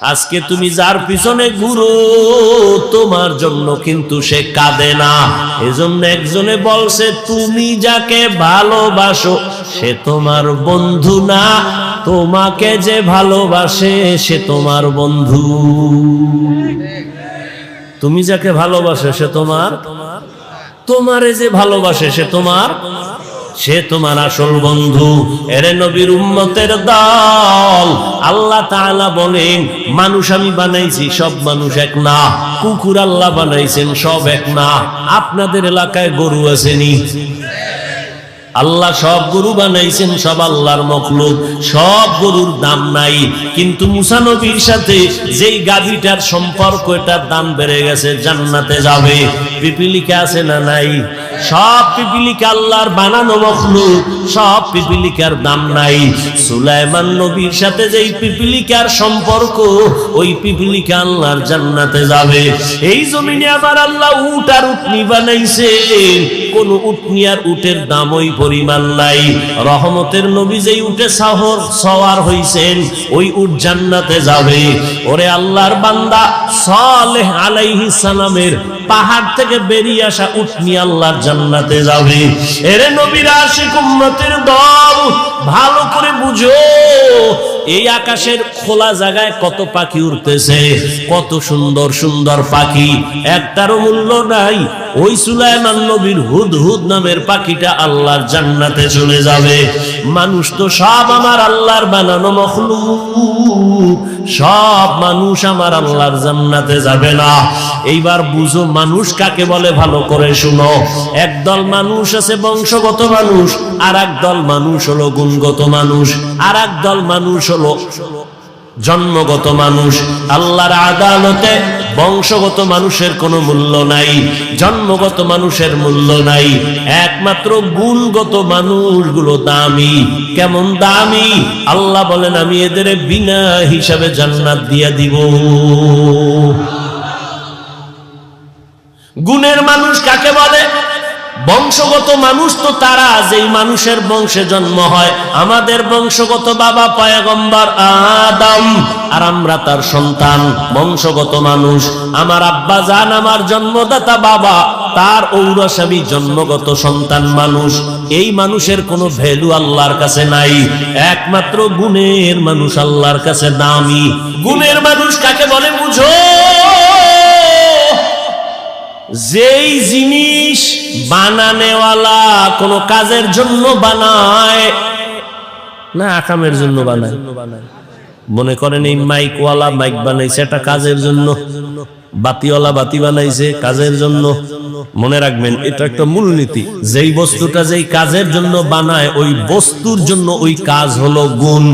আজকে তুমি যার পিছনে ঘুরো তোমার জন্য কিন্তু সে কাঁদে না। এজন্য একজনে বলছে, তুমি যাকে ভালোবাসো সে তোমার বন্ধু না, তোমাকে যে ভালোবাসে সে তোমার বন্ধু। তুমি যাকে ভালোবাসে সে তোমারে যে ভালোবাসে সে তোমার আসল বন্ধু। এরে নবীর উম্মতের দল, আল্লাহ তাআলা বলেন, মানুষ আমি বানাইছি, সব মানুষ এক না। কুকুর আল্লাহ বানাইছেন, সব এক না। আপনাদের এলাকায় গরু আসেনি? আল্লাহ সব গরু বানাইছেন, সব আল্লাহর মখলুক, সব গরুর দাম নাই। কিন্তু মুসা নবীর সাথে যেই গাভীটার সম্পর্ক, এটার দাম বেড়ে গেছে, জান্নাতে যাবে। পিপিলিকা আছে না নাই? সব পিপিলিকা আল্লাহর বানানো মখলুক, সব পিপিলিকার দাম নাই। সুলাইমান নবীর সাথে যেই পিপিলিকার সম্পর্ক, ওই পিপিলিকা আল্লাহর জান্নাতে যাবে। এই জমিনে আবার আল্লাহ উট আর উটনি বানাইছেন, কোন উটনি আর উটের দাম ওই পরিমাণ নাই। রহমতের নবী যেই উটে সওয়ার হইছেন, ওই উট জান্নাতে যাবে। ওরে আল্লাহর বান্দা, সালেহ আলাইহিস সালামের পাহাড় থেকে বেরিয়ে আসা উটনি আল্লাহর জান্নাতে যাবে। এরে নবীর আশিক উম্মতের দল, ভালো করে বুঝো, এই আকাশের খোলা জায়গায় কত পাখি উড়তেছে, কত সুন্দর সুন্দর পাখি, একটারও মূল্য নাই। ওই সুলাইমান নবীর হুদহুদ নামের পাখিটা আল্লাহর জান্নাতে চলে যাবে। মানুষ তো সব আমার আল্লাহর বানানো মখলুক, সব মানুষ আমার আল্লাহর জান্নাতে যাবে না। এইবার বুঝো মানুষ কাকে বলে, ভালো করে শুনো। একদল মানুষ আছে বংশগত মানুষ, আর একদল মানুষ হলো গুণগত মানুষ, আর একদল মানুষ হলো জন্মগত মানুষ। আল্লাহর আদালতে বংশগত মানুষের কোনো মূল্য নাই, জন্মগত মানুষের মূল্য নাই, একমাত্র গুণগত মানুষগুলো দামি। কেমন দামি? আল্লাহ বলেন, আমি এদের বিনা হিসাবে জান্নাত দিয়া দিব। গুণের মানুষ কাকে বলে? বংশগত মানুষ তো তারা যেই মানুষের বংশে জন্ম হয়। আমাদের বংশগত বাবা পয়গম্বর আদম, আর আমরা তার সন্তান, বংশগত মানুষ। আমার আব্বা জান, আমার জন্মদাতা বাবা, তার ঔরসাবী জন্মগত সন্তান মানুষ। এই মানুষের কোনো ভ্যালু আল্লাহর কাছে নাই, একমাত্র গুণের মানুষ আল্লাহর কাছে দামি। গুণের মানুষ কাকে বলে বুঝো? যেই জিনিস বানানেওয়ালা কোন কাজের জন্য বানায় না, আকামের জন্য বানায়। মনে করেন এই মাইকওয়ালা মাইক বানাইছে, এটা কাজের জন্য। বাতিওয়ালা বাতি বানাইছে কাজের জন্য। মনে রাখবেন, এটা একটা মূলনীতি। যেই বস্তুটা যেই কাজের জন্য বানায়, ওই বস্তুর জন্য ওই কাজ হলো গুণ।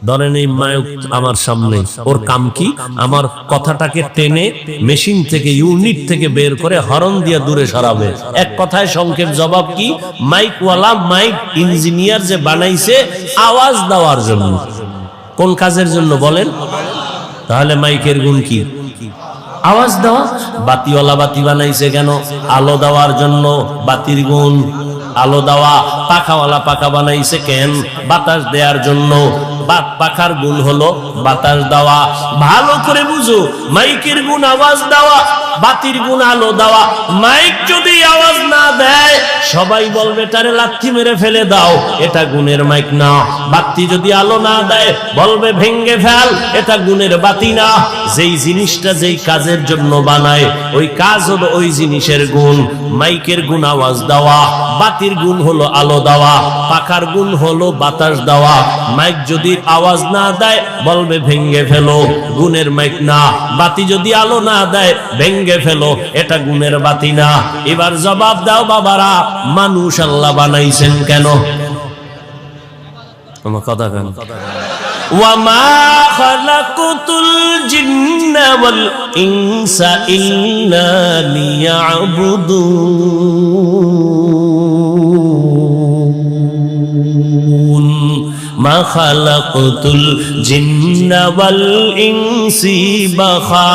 ধরেন এই মাইক আমার সামনে, ওর কাম কি? আমার কথাটাকে টেনে মেশিন থেকে, ইউনিট থেকে বের করে হরন দিয়ে দূরে সরাবে। এক কথায় সংক্ষেপ জবাব কি? মাইকওয়ালা মাইক ইঞ্জিনিয়ার যে বানাইছে আওয়াজ দেওয়ার জন্য। কোন কাজের জন্য বলেন? তাহলে মাইকের গুণ কি? আওয়াজ দেওয়া। বাতিওয়ালা বাতি বানাইছে কেন? আলো দেওয়ার জন্য। বাতির গুণ আলো দেওয়া। পাখাওয়ালা পাখা বানাইছে কেন? বাতাস দেওয়ার জন্য। পাখার গুণ হলো বাতাস দেওয়া। ভালো করে বুঝো, মাইকের গুণ আওয়াজ দেওয়া, বাতির গুণ আলো দেওয়া। মাইক যদি আওয়াজ না দেয়, সবাই বলবে তারে লাথি মেরে ফেলে দাও, এটা গুণের মাইক না। বাতি যদি আলো না দেয়, বলবে ভেঙ্গে ফেল, এটা গুণের বাতি না। যেই জিনিসটা যেই কাজের জন্য বানায়, ওই কাজ হলো ওই জিনিসের গুণ। মাইকের গুণ আওয়াজ দেওয়া, বাতির গুণ হলো আলো দেওয়া, পাখার গুণ হলো বাতাস দেওয়া। মাইক যদি আওয়াজ না দেয়, বলবে ভেঙ্গে ফেলো, গুণের মাইক না। বাতি যদি আলো না দেয়, ভেঙ্গে ফেলো, এটা গুণের বাতি না। এবার জবাব দাও বাবারা, মানুষ আল্লাহ বানাইছেন কেন? আমার কথা কেন? ওয়ামা খালাকুতুল জিন্না ওয়াল ইনসা ইল্লা লিয়াবুদুন। মা খালাকুতুল জিন্না ওয়াল ইনসি বাখা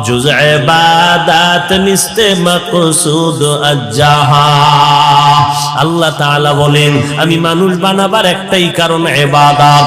জুজ ইবাদাত নিস্তে মাকসুদ আজ্জাহা। আল্লাহ তাআলা বলেন, আমি মানুষ বানাবার একটাই কারণ ইবাদত।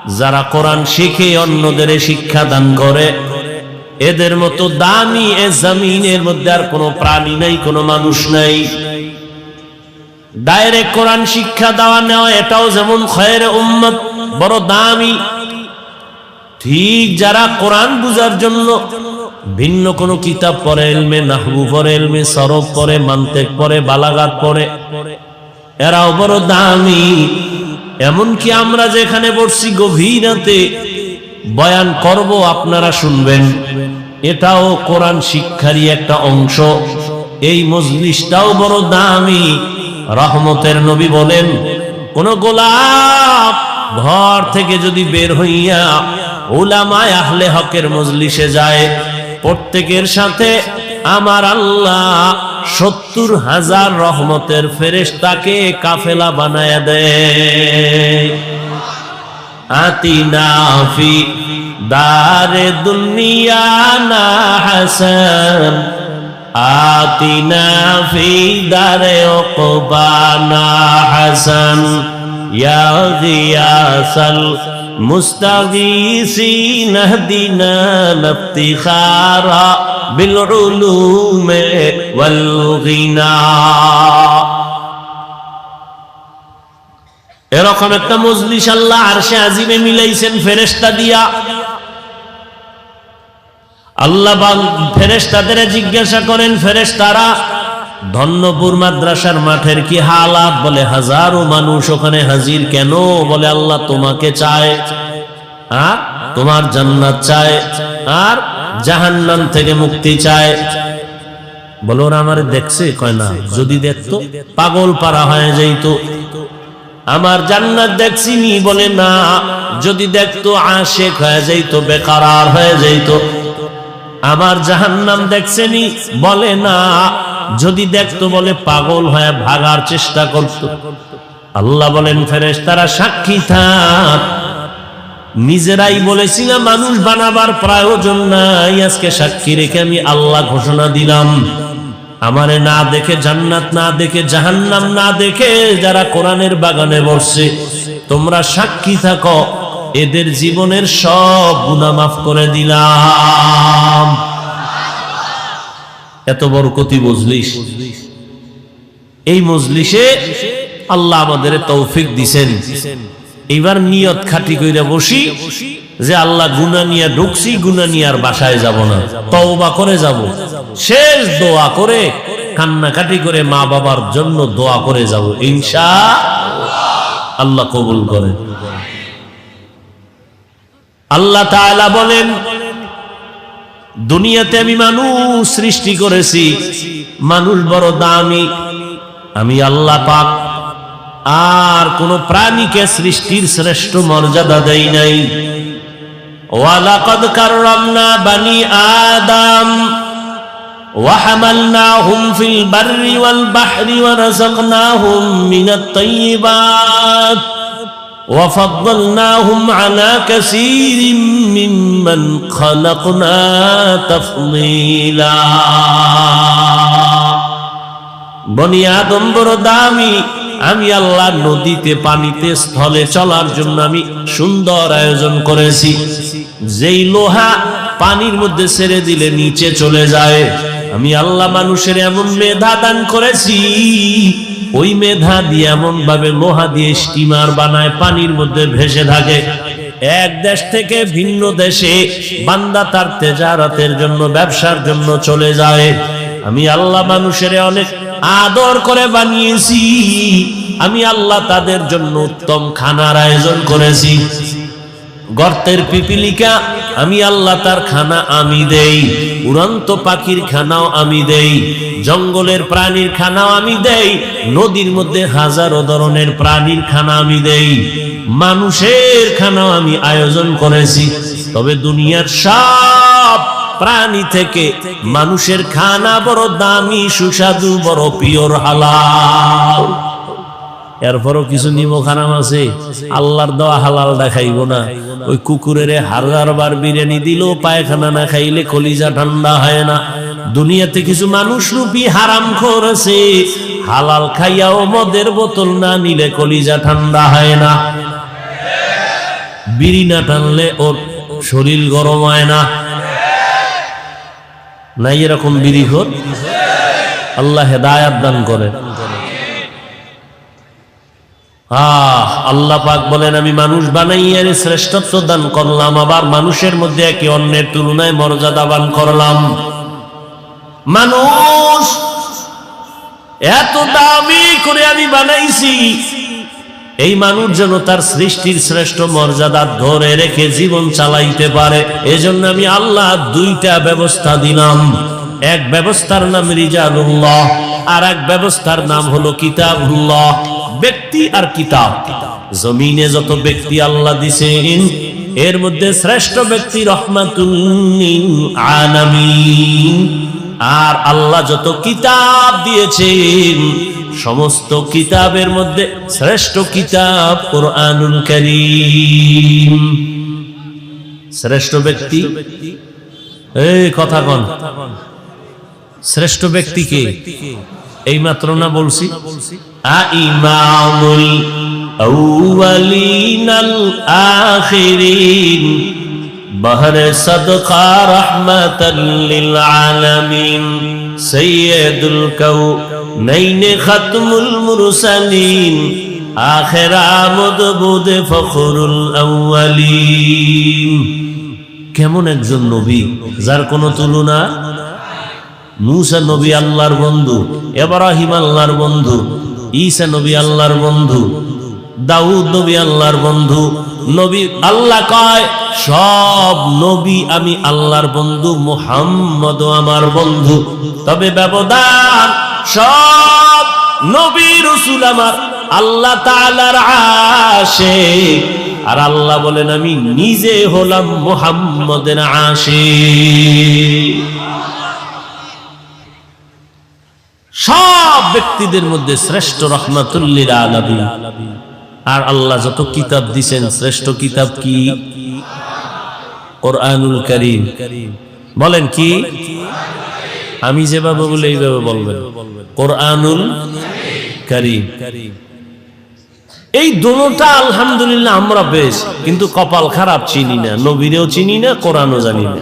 যারা কোরআন শিখে অন্যদের শিক্ষা দান করে, এদের মতো দামি এ জমিনের মধ্যে আর কোনো প্রাণী নাই, কোনো মানুষ নাই। ডাইরেক্ট কোরআন শিক্ষা দেওয়া নেওয়া এটাও যেমন খয়ের উম্মত, বড় দামি। ঠিক যারা কোরআন বুঝার জন্য ভিন্ন কোনো কিতাব পড়ে, ইলমে নাহবু পড়ে, ইলমে সরফ পড়ে, মান্তেক পড়ে, বালাগাত পড়ে, এরাও বড় দামি। এমনকি আমরা যেখানে বসছি গভীর রাতে বয়ান করব, আপনারা শুনবেন, এটাও কোরআন শিক্ষারই একটা অংশ। এই মজলিসটাও বড় দামি। রহমতের নবী বলেন, কোন গোলাপ ঘর থেকে যদি বের হইয়া উলামায়ে আহলে হকের মজলিসে যায়, প্রত্যেকের সাথে আমার আল্লাহ ৭০,০০০ রহমতের ফেরেশতাকে কাফেলা বানায়া দেয়। আতিনা ফি দারে দুনিয়া না হাসান, আতিনা ফি দারে উকবা না হাসান, ইয়া গিয়াসাল মুস্তাগীসিন ইহদিনা ইফতিখারা বিল উলুমি ওয়াল গিনা। এরকম একটা মজলিস আল্লাহ আরশে আজিমে মিলাইছেন ফেরেশতা দিয়া। আল্লাহ ফেরেশতাদের জিজ্ঞাসা করেন, ফেরেশতারা ধন্যপুর মাদ্রাসার মাঠের কি হালাত? বলে হাজারো মানুষ ওখানে হাজির। কেন? বলে আল্লাহ তোমাকে চায়, আর তোমার জান্নাত চায়, আর জাহান্নাম থেকে মুক্তি চায়। বলে ওরা আমারে দেখছে? কয় না, যদি দেখতো পাগল পারা হয়ে যাইতো। আমার জান্নাত দেখছিনি? বলে না, যদি দেখতো আশেক হয়ে যাইতো, বেকারার হয়ে যাইতো। আমার জাহান্নাম দেখছেনি? বলে না, যদি দেখতো বলে পাগল হয়ে ভাগার চেষ্টা করত। আল্লাহ বলেন, ফেরেশতারা সাক্ষী থাক, নিজেরাই বলেছিলাম মানুষ বানাবার প্রয়োজন নাই, আজকে সাক্ষী রেখে আমি আল্লাহ ঘোষণা দিলাম, আমারে না দেখে, জান্নাত না দেখে, জাহান্নাম না দেখে যারা কোরআনের বাগানে বসছে, তোমরা সাক্ষী থাকো, এদের জীবনের সব গুনাহ মাফ করে দিলাম। এত বরকতি মজলিস। এই মজলিসে আল্লাহ আমাদের তৌফিক দিছেন। এবার নিয়ত খাটি কইরা বসি যে আল্লাহ গুনাহ নিয়ে ঢুকছি, গুনাহ নিয়ে আর বাসায় যাব না, তওবা করে যাব। শেষ দোয়া করে কান্নাকাটি করে মা বাবার জন্য দোয়া করে যাব, ইনশাআল্লাহ। আল্লাহ কবুল করেন। আল্লাহ তাআলা বলেন, দুনিয়াতে আমি মানুষ সৃষ্টি করেছি, মানুষ বড় দামি, আমি আল্লাহ পাক আর কোন প্রাণীকে সৃষ্টির শ্রেষ্ঠ মর্যাদা দেই নাই। ওয়ালাকাদ কাররামনা বানি আদম ওয়া হামালনাহুম ফিল বাররি ওয়াল বাহরি ওয়া রাযাকনাহুম মিনাত তাইয়্যিবাত ওয়া ফাদ্দালনাহুম আলা কাসীরিম মিম্মান খালাকনা তাফদীলা। বনি আদম বড় দামি, আমি আল্লাহ নদীতে, পানিতে, স্থলে চলার জন্য আমি সুন্দর আয়োজন করেছি। যেই লোহা পানির মধ্যে ছেড়ে দিলে নিচে চলে যায়, আমি আল্লাহ মানুষের এমন মেধা দান করেছি, ওই মেধা দিয়ে এমন ভাবে লোহা দিয়ে স্টিমার বানায়, পানির মধ্যে ভেসে থাকে। এক দেশ থেকে ভিন্ন দেশে বান্দা তার তেজারাতের জন্য, ব্যবসার জন্য চলে যায়। আমি আল্লাহ মানুষের অনেক আদর করে বানিয়েছি, আমি আল্লাহ তাদের জন্য উত্তম খানার আয়োজন করেছি। গর্তের পিপিলিকা আমি আল্লাহ তার খানা আমি দেই, উড়ন্ত পাখির খানাও আমি দেই, জঙ্গলের প্রাণীর খানাও আমি দেই, নদীর মধ্যে হাজারো ধরনের প্রাণীর খানা আমি দেই, মানুষের খানাও আমি আয়োজন করেছি। তবে দুনিয়ার সব প্রাণী থেকে মানুষের খানা বড় দামি, সুস্বাদু, বড় পিওর, হালাল। এরপরও কিছু নিমক হারাম আছে, আল্লাহর দেওয়া হালাল দেখাইব না। ওই কুকুরের 1000 বার বিরিয়ানি দিলেও পায়খানা না খাইলে কলিজা ঠান্ডা হয় না। দুনিয়াতে কিছু মানুষ রূপী হারাম করেছে, হালাল খাইয়াও মদের বোতল না নিলে কলিজা ঠান্ডা হয় না। বিড়ি না টানলে ওর শরীর গরম হয় না? নাই এরকম বিড়িখোর? আল্লাহ হেদায়াত দান করে। আল্লাহ পাক বলেন, আমি মানুষ বানাইয়া শ্রেষ্ঠত্ব দান করলাম, আবার মানুষের মধ্যে একে অন্যের তুলনায় মর্যাদাবান করলাম। মানুষ এত দামি করে আমি বানাইছি, এই মানুষ যেন তার সৃষ্টির শ্রেষ্ঠ মর্যাদা ধরে রেখে জীবন চালাইতে পারে। এজন্য আমি আল্লাহ দুইটা ব্যবস্থা দিলাম। এক ব্যবস্থার নাম রিজালুল্লাহ, আর এক ব্যবস্থার নাম হলো কিতাবুল্লাহ। ব্যক্তি আর কিতাব। জমিনে যত ব্যক্তি আল্লাহ দিছেন, এর মধ্যে শ্রেষ্ঠ ব্যক্তি রহমাতুল লিল আলামিন। আর আল্লাহ যত কিতাব দিয়েছেন, সমস্ত কিতাবের মধ্যে শ্রেষ্ঠ কিতাব কুরআনুল কারীম। শ্রেষ্ঠ ব্যক্তি, এই কথা কোন? শ্রেষ্ঠ ব্যক্তি কে? এই মাত্র না বলছি, ইমামুল আউয়ালিন আল আখিরিন বহরে সাদকা রাহমাতাল লিল আলামিন সাইয়্যিদুল কাউনাইন খাতমুল মুরসালিন আখির আমদবুদ ফখরুল আউয়ালিন। কেমন একজন নবী যার কোনো তুলনা? মুসা নবী আল্লাহর বন্ধু, ইব্রাহিম আল্লাহর বন্ধু, ঈসা নবী আল্লাহর বন্ধু, দাউদ নবী আল্লাহর বন্ধু। নবী আল্লাহ কয়, সব নবী আমি আল্লাহর বন্ধু, মুহাম্মদও আমার বন্ধু। তবে ব্যবধান, সব নবী রাসূল আমার আল্লাহ তাআলার আশিক, আর আল্লাহ বলেন আমি নিজে হলাম মুহাম্মদের আশিক। সব ব্যক্তিদের মধ্যে শ্রেষ্ঠ রাহমাতুল লিল আলামিন। আর আল্লাহ যত কিতাব দিবেন, শ্রেষ্ঠ কিতাব কি? কুরআনুল কারীম। বলেন কি? আমি যেভাবে বলি এইভাবে বলবেন, কুরআনুল কারীম। এই দুটোটা আলহামদুলিল্লাহ আমরা বেশ, কিন্তু কপাল খারাপ, চিনি না, নবীরেও চিনি না, কোরআনও জানি না।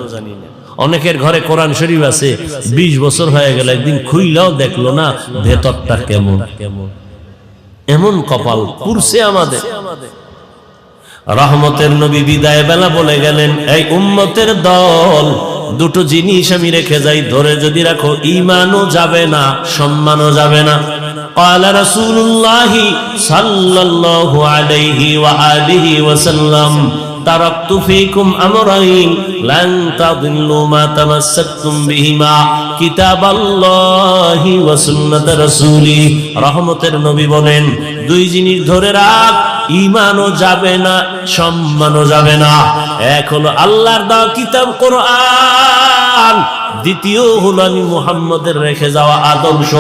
অনেকের ঘরে কোরআন শরীফ আছে, 20 বছর হয়ে গেল, একদিন খুইলাও দেখলো না ভেতরটা কেমন। এমন কপাল পুরছে আমাদের। রহমতের নবী বিদায় বেলা বলে গেলেন, এই উম্মতের দল, দুটো জিনিস আমি রেখে যাই, ধরে যদি রাখো ঈমানও যাবে না, সম্মানও যাবে না। قال رسول الله صلى الله عليه وآله وسلم تركت فيكم أمرين لن تضلوا ما تمسكتم بهما كتاب الله وسنة رسوله। রহমতের নবী বলেন, দুই জিনিস ধরে রাখ, ঈমানও যাবে না, সম্মানও যাবে না। এক হলো আল্লাহর দেওয়া কিতাব কোরআন, দ্বিতীয় হলো আমি মুহাম্মদের রেখে যাওয়া আদর্শ।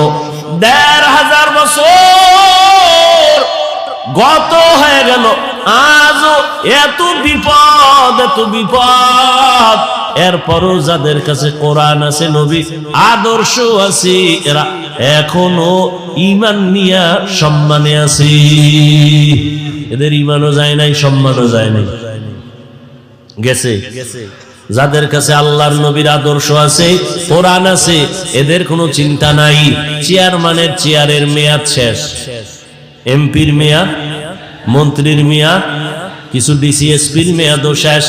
১৫০০ বছর গত হয়ে গেল, আজও এত বিপদ, এত বিপদ। এরপরও যাদের কাছে কোরআন আছে, নবী আদর্শ আছে, এরা এখনো ঈমান নিয়া সম্মানে আছে। এদের ঈমানও যায় নাই, সম্মানও যায় নাই, গেছে। যাদের কাছে আল্লাহর নবীর আদর্শ আছে, কোরআন আছে, এদের কোনো চিন্তা নাই। চেয়ারম্যানের চেয়ারের মেয়াদ শেষ, এমপির মেয়াদ, মন্ত্রীর মেয়াদ, কিছু ডিসিএসপির মেয়াদও শেষ।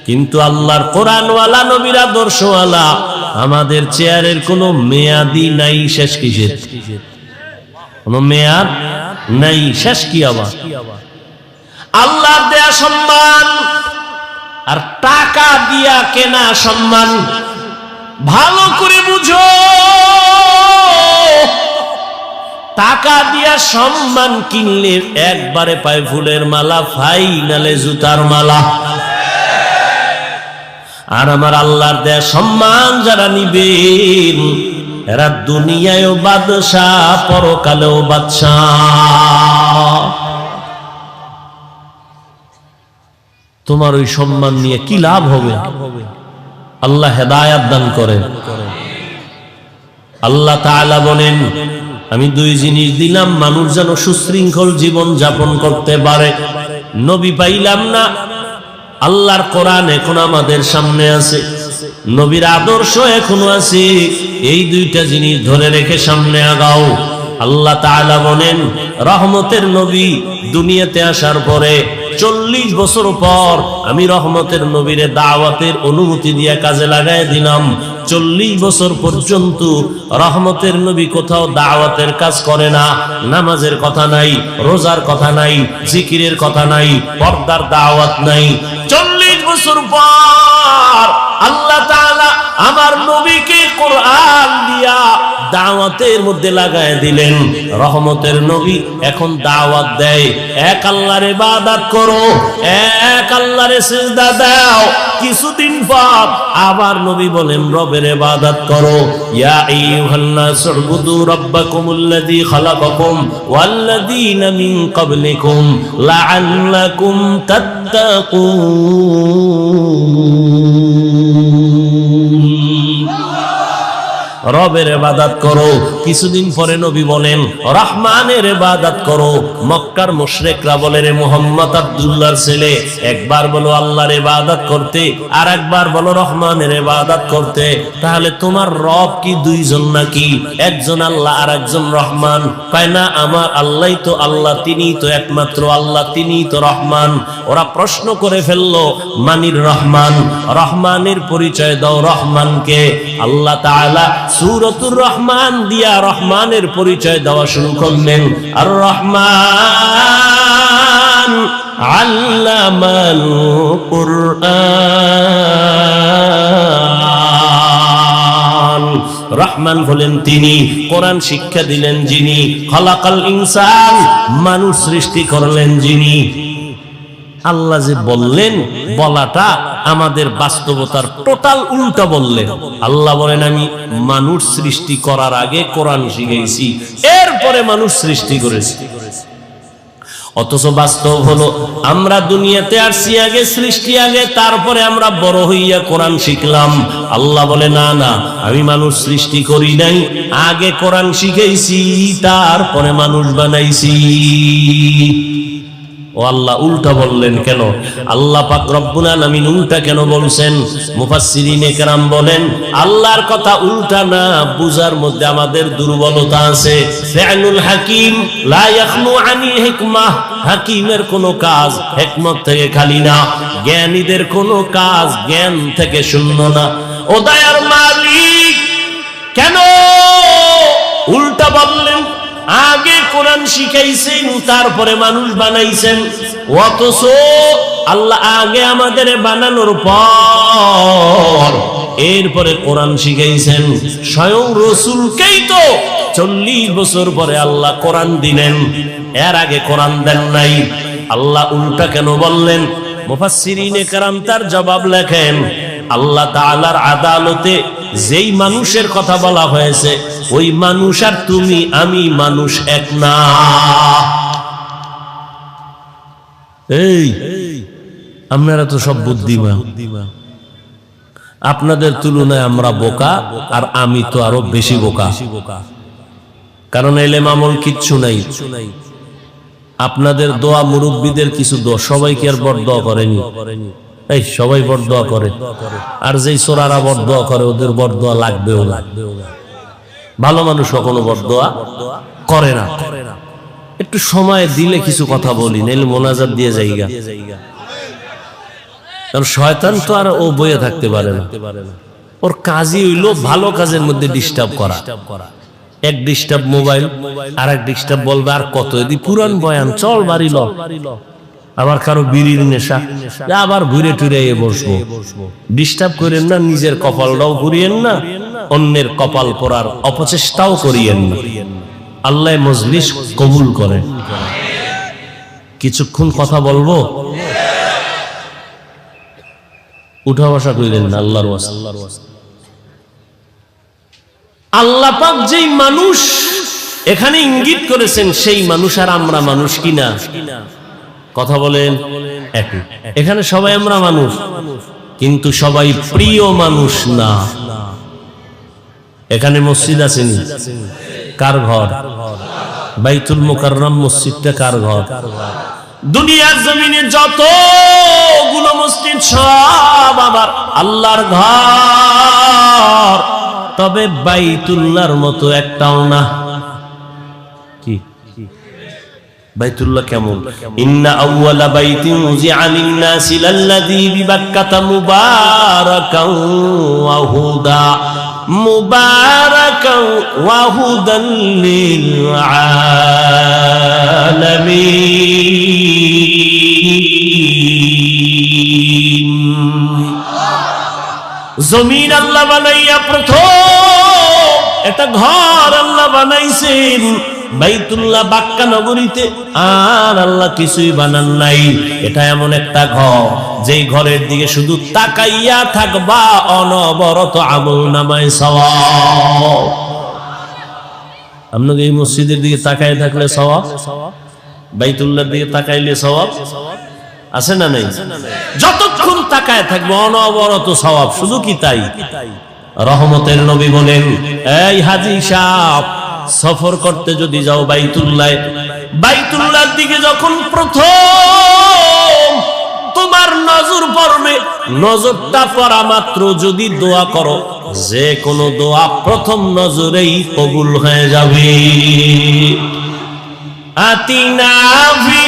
কিন্তু আল্লাহর কোরআনওয়ালা নবীর আদর্শওয়ালা আমাদের চেয়ারের কোনো মেয়াদই নাই। শেষ কিসের? কোনো মেয়াদ নাই, শেষ কি আবার? আল্লাহর দেয়া সম্মান আর টাকা দিয়া কেনা সম্মান ভালো করে বুঝো। টাকা দিয়া সম্মান কিনলে একবারে পায় ফুলের মালা, ফাইনালে জুতার মালা। আর আমার আল্লাহর দেয়া সম্মান যারা নিবেন, এরা দুনিয়ায়ও বাদশাহ, পরকালেও বাদশাহ। তোমার ওই সম্মান নিয়ে কি লাভ হবে? আল্লাহ হেদায়াত দান করেন। আল্লাহ তাআলা বলেন, আমি দুই জিনিস দিলাম, মানুষ যেন সুশৃঙ্খল জীবন যাপন করতে পারে। নবী পাইলাম না, আল্লাহর কোরআন এখন আমাদের সামনে আছে, নবীর আদর্শ এখনো আছে। এই দুইটা জিনিস ধরে রেখে সামনে আগাও। আল্লাহ তাআলা বলেন, রহমতের নবী দুনিয়াতে আসার পরে 40 বছর পর আমি রহমতের নবীরে দাওয়াতের অনুমতি দিয়ে কাজে লাগাই দিলাম। 40 বছর পর্যন্ত রহমতের নবী কোথাও দাওয়াতের কাজ করে না। নামাজের কথা নাই, রোজার কথা নাই, জিকিরের কথা নাই, পর্দার দাওয়াত নাই। 40 বছর পর আল্লাহ তাআলা আমার নবীকে কোরআন দিয়া দাওয়াতের মধ্যে লাগায় দিলেন। রহমতের নবী এখন দাওয়াত দেয়, এক আল্লাহর ইবাদত করো, এক আল্লাহরে সিজদা দাও। কিছুদিন পর আবার নবী বলেন, রবের ইবাদত করো। ইয়া আইয়ুহান নাস উবুদু রাব্বাকুমুল্লাযী খালাকাকুম ওয়াল্লাযীনা মিন ক্বাবলিকুম লাআল্লাকুম তাত্তাকুন। রবের ইবাদত করো। কিছুদিন পরে নবী বলেন, রহমানের ইবাদত করো। মক্কার মুশরিকরা বলে, রে মুহাম্মদ আব্দুল্লাহর ছেলে, একবার বলো আল্লাহর ইবাদত করতে, আর একবার বলো রহমানের ইবাদত করতে। তাহলে তোমার রব কি দুইজন নাকি? একজন আল্লাহ আর একজন রহমান? কয় না, আমার আল্লাহই তো আল্লাহ, তিনিই তো একমাত্র আল্লাহ, তিনিই তো রহমান। ওরা প্রশ্ন করে ফেললো, মানির রহমান, রহমানের পরিচয় দাও রহমানকে। আল্লাহ তাআলা সূরাতুর রহমান দিয়া রহমানের পরিচয় দেওয়া শুরু করলেন। আর রহমান আল্লামাল কুরআন। রহমান হলেন তিনি, কোরআন শিক্ষা দিলেন যিনি, খালাকাল ইনসান, মানুষ সৃষ্টি করলেন যিনি। আল্লাহ যে বললেন, বলাটা আমাদের বাস্তবতার টোটাল উল্টা বললেন। আল্লাহ বলেন, আমি মানুষ সৃষ্টি করার আগে কোরআন শিখাইছি, এরপরে মানুষ সৃষ্টি করেছি। অথচ বাস্তব হলো, আমরা দুনিয়াতে আসছি আগে, সৃষ্টি আগে, তারপরে আমরা বড় হইয়া কোরআন শিখলাম। আল্লাহ বলে, না না, আমি মানুষ সৃষ্টি করি নাই, আগে কোরআন শিখাইছি, তারপরে মানুষ বানাইছি। ও আল্লাহ উল্টা বললেন কেন? আল্লাহ পাক রব্বুল আলামিন উল্টা কেন বলছেন? মুফাসসিরিনে কেরাম বলেন, আল্লাহর কথা উল্টা না বুঝার মধ্যে আমাদের দুর্বলতা আছে। ফিআলুল হাকিম লা ইয়াখলু আনিল হিকমাহ, হাকিমের কোনো কাজ হিকমত থেকে খালি না, জ্ঞানীদের কোনো কাজ জ্ঞান থেকে শূন্য না। ও দয়ার মালিক কেন উল্টা বললেন? আগে কোরআন শিখাইছেন, তারপরে মানুষ বানাইছেন। অথচ আল্লাহ আগে আমাদের বানানোর পর এরপরে কোরআন শিখাইছেন। স্বয়ং রাসূলকেই তো 40 বছর পরে আল্লাহ কোরআন দিলেন, এর আগে কোরআন দেন নাই। আল্লাহ উল্টা কেন বললেন? মুফাসসিরিনে কেরাম তার জবাব লেখেন, আল্লাহ তাআলার আদালতে যেই মানুষের কথা বলা হয়েছে, ওই মানুষ আর তুমি আমি মানুষ এক না। এই আপনারা তো সব বুদ্ধিমান, আপনাদের তুলনায় আমরা বোকা, আর আমি তো আরো বেশি বোকা। কারণ ইলম আমল কিচ্ছু নাই। আপনাদের দোয়া, মুরব্বীদের কিছু দোয়া, সবাই কি আর বড়দোয়া করেনি? এই সবাই বড়দোয়া করে, আর যেই চোরারা বড়দোয়া করে ওদের বড়দোয়া লাগবেও না। ভালো মানুষ কখনো বড়দোয়া করে না। একটু সময় দিলে কিছু কথা বলি, নাইলে মোনাজাত দিয়ে যাইগা। কারণ শয়তান তো আর ও বইয়ে থাকতে পারে না, ওর কাজই হইলো ভালো কাজের মধ্যে ডিস্টার্ব করা। এক ডিস্টার্ব মোবাইল, আর এক ডিস্টার্ব বলবে আর কত, যদি পুরান বয়ান চল বাড়ি ল, আবার কারো বিড়ির নেশা, আবার ঘুরে টুরে বসবো। ডিস্টার্ব করেন না, নিজের কপালটাও ঘুরিয়েন না, অন্যের কপাল পড়ার অপচেষ্টাও করিয়েন না। আল্লাহ মজলিস কবুল করেন। কিছুক্ষণ কথা বলবো, উঠা বসা করিলেন না আল্লাহর ওয়াস্তে। আল্লাহ পাক যেই মানুষ এখানে ইঙ্গিত করেছেন, সেই মানুষ আর আমরা মানুষ কিনা? কথা বলেন একই। এখানে সবাই আমরা মানুষ, কিন্তু সবাই প্রিয় মানুষ না। এখানে মসজিদ আছে নি? কার ঘর? বাইতুল মুকাররম মসজিদটা কার ঘর? দুনিয়ার জমিনে যতগুলো মসজিদ সব আমার আল্লাহর ঘর, তবে বাইতুল্লাহর মতো একটাও না। কি বাইতুল্লাহ কেমন? ইন্না আউওয়ালা বাইতিন উযিআ লিন-নাসি লাল্লাযী বিবাক্কাতা মুবারাকান ওয়া হুদা মুবারাকান ওয়া হুদান লিল আলামিন। জমিন আল্লাহ বানাইয়া প্রথম একটা ঘর আল্লাহ বানাইছেন বাইতুল্লাহ বাক্কা নগরীতে, আর আল্লাহ কিছুই বানান নাই। এটা এমন একটা ঘর যেই ঘরের দিকে শুধু তাকাইয়া থাকবা, অনবরত আমলনামায় সওয়াব। আপনাকে এই মসজিদের দিকে তাকায় থাকলে সওয়াব, বাইতুল্লাহর দিকে তাকাইলে সওয়াব আছে না নাই? যতক্ষণ তাকায় থাকবে অনবরত সওয়াব। শুধু কি তাই? রহমতের নবী বলেন, এই হাজী সাহেব, সফর করতে যদি যাও বাইতুল্লাহর দিকে যখন প্রথম তোমার নজর পড়বে, নজরটা পড়া মাত্র যদি দোয়া করো, যে কোনো দোয়া প্রথম নজরেই কবুল হয়ে যাবে। আতিনা ফি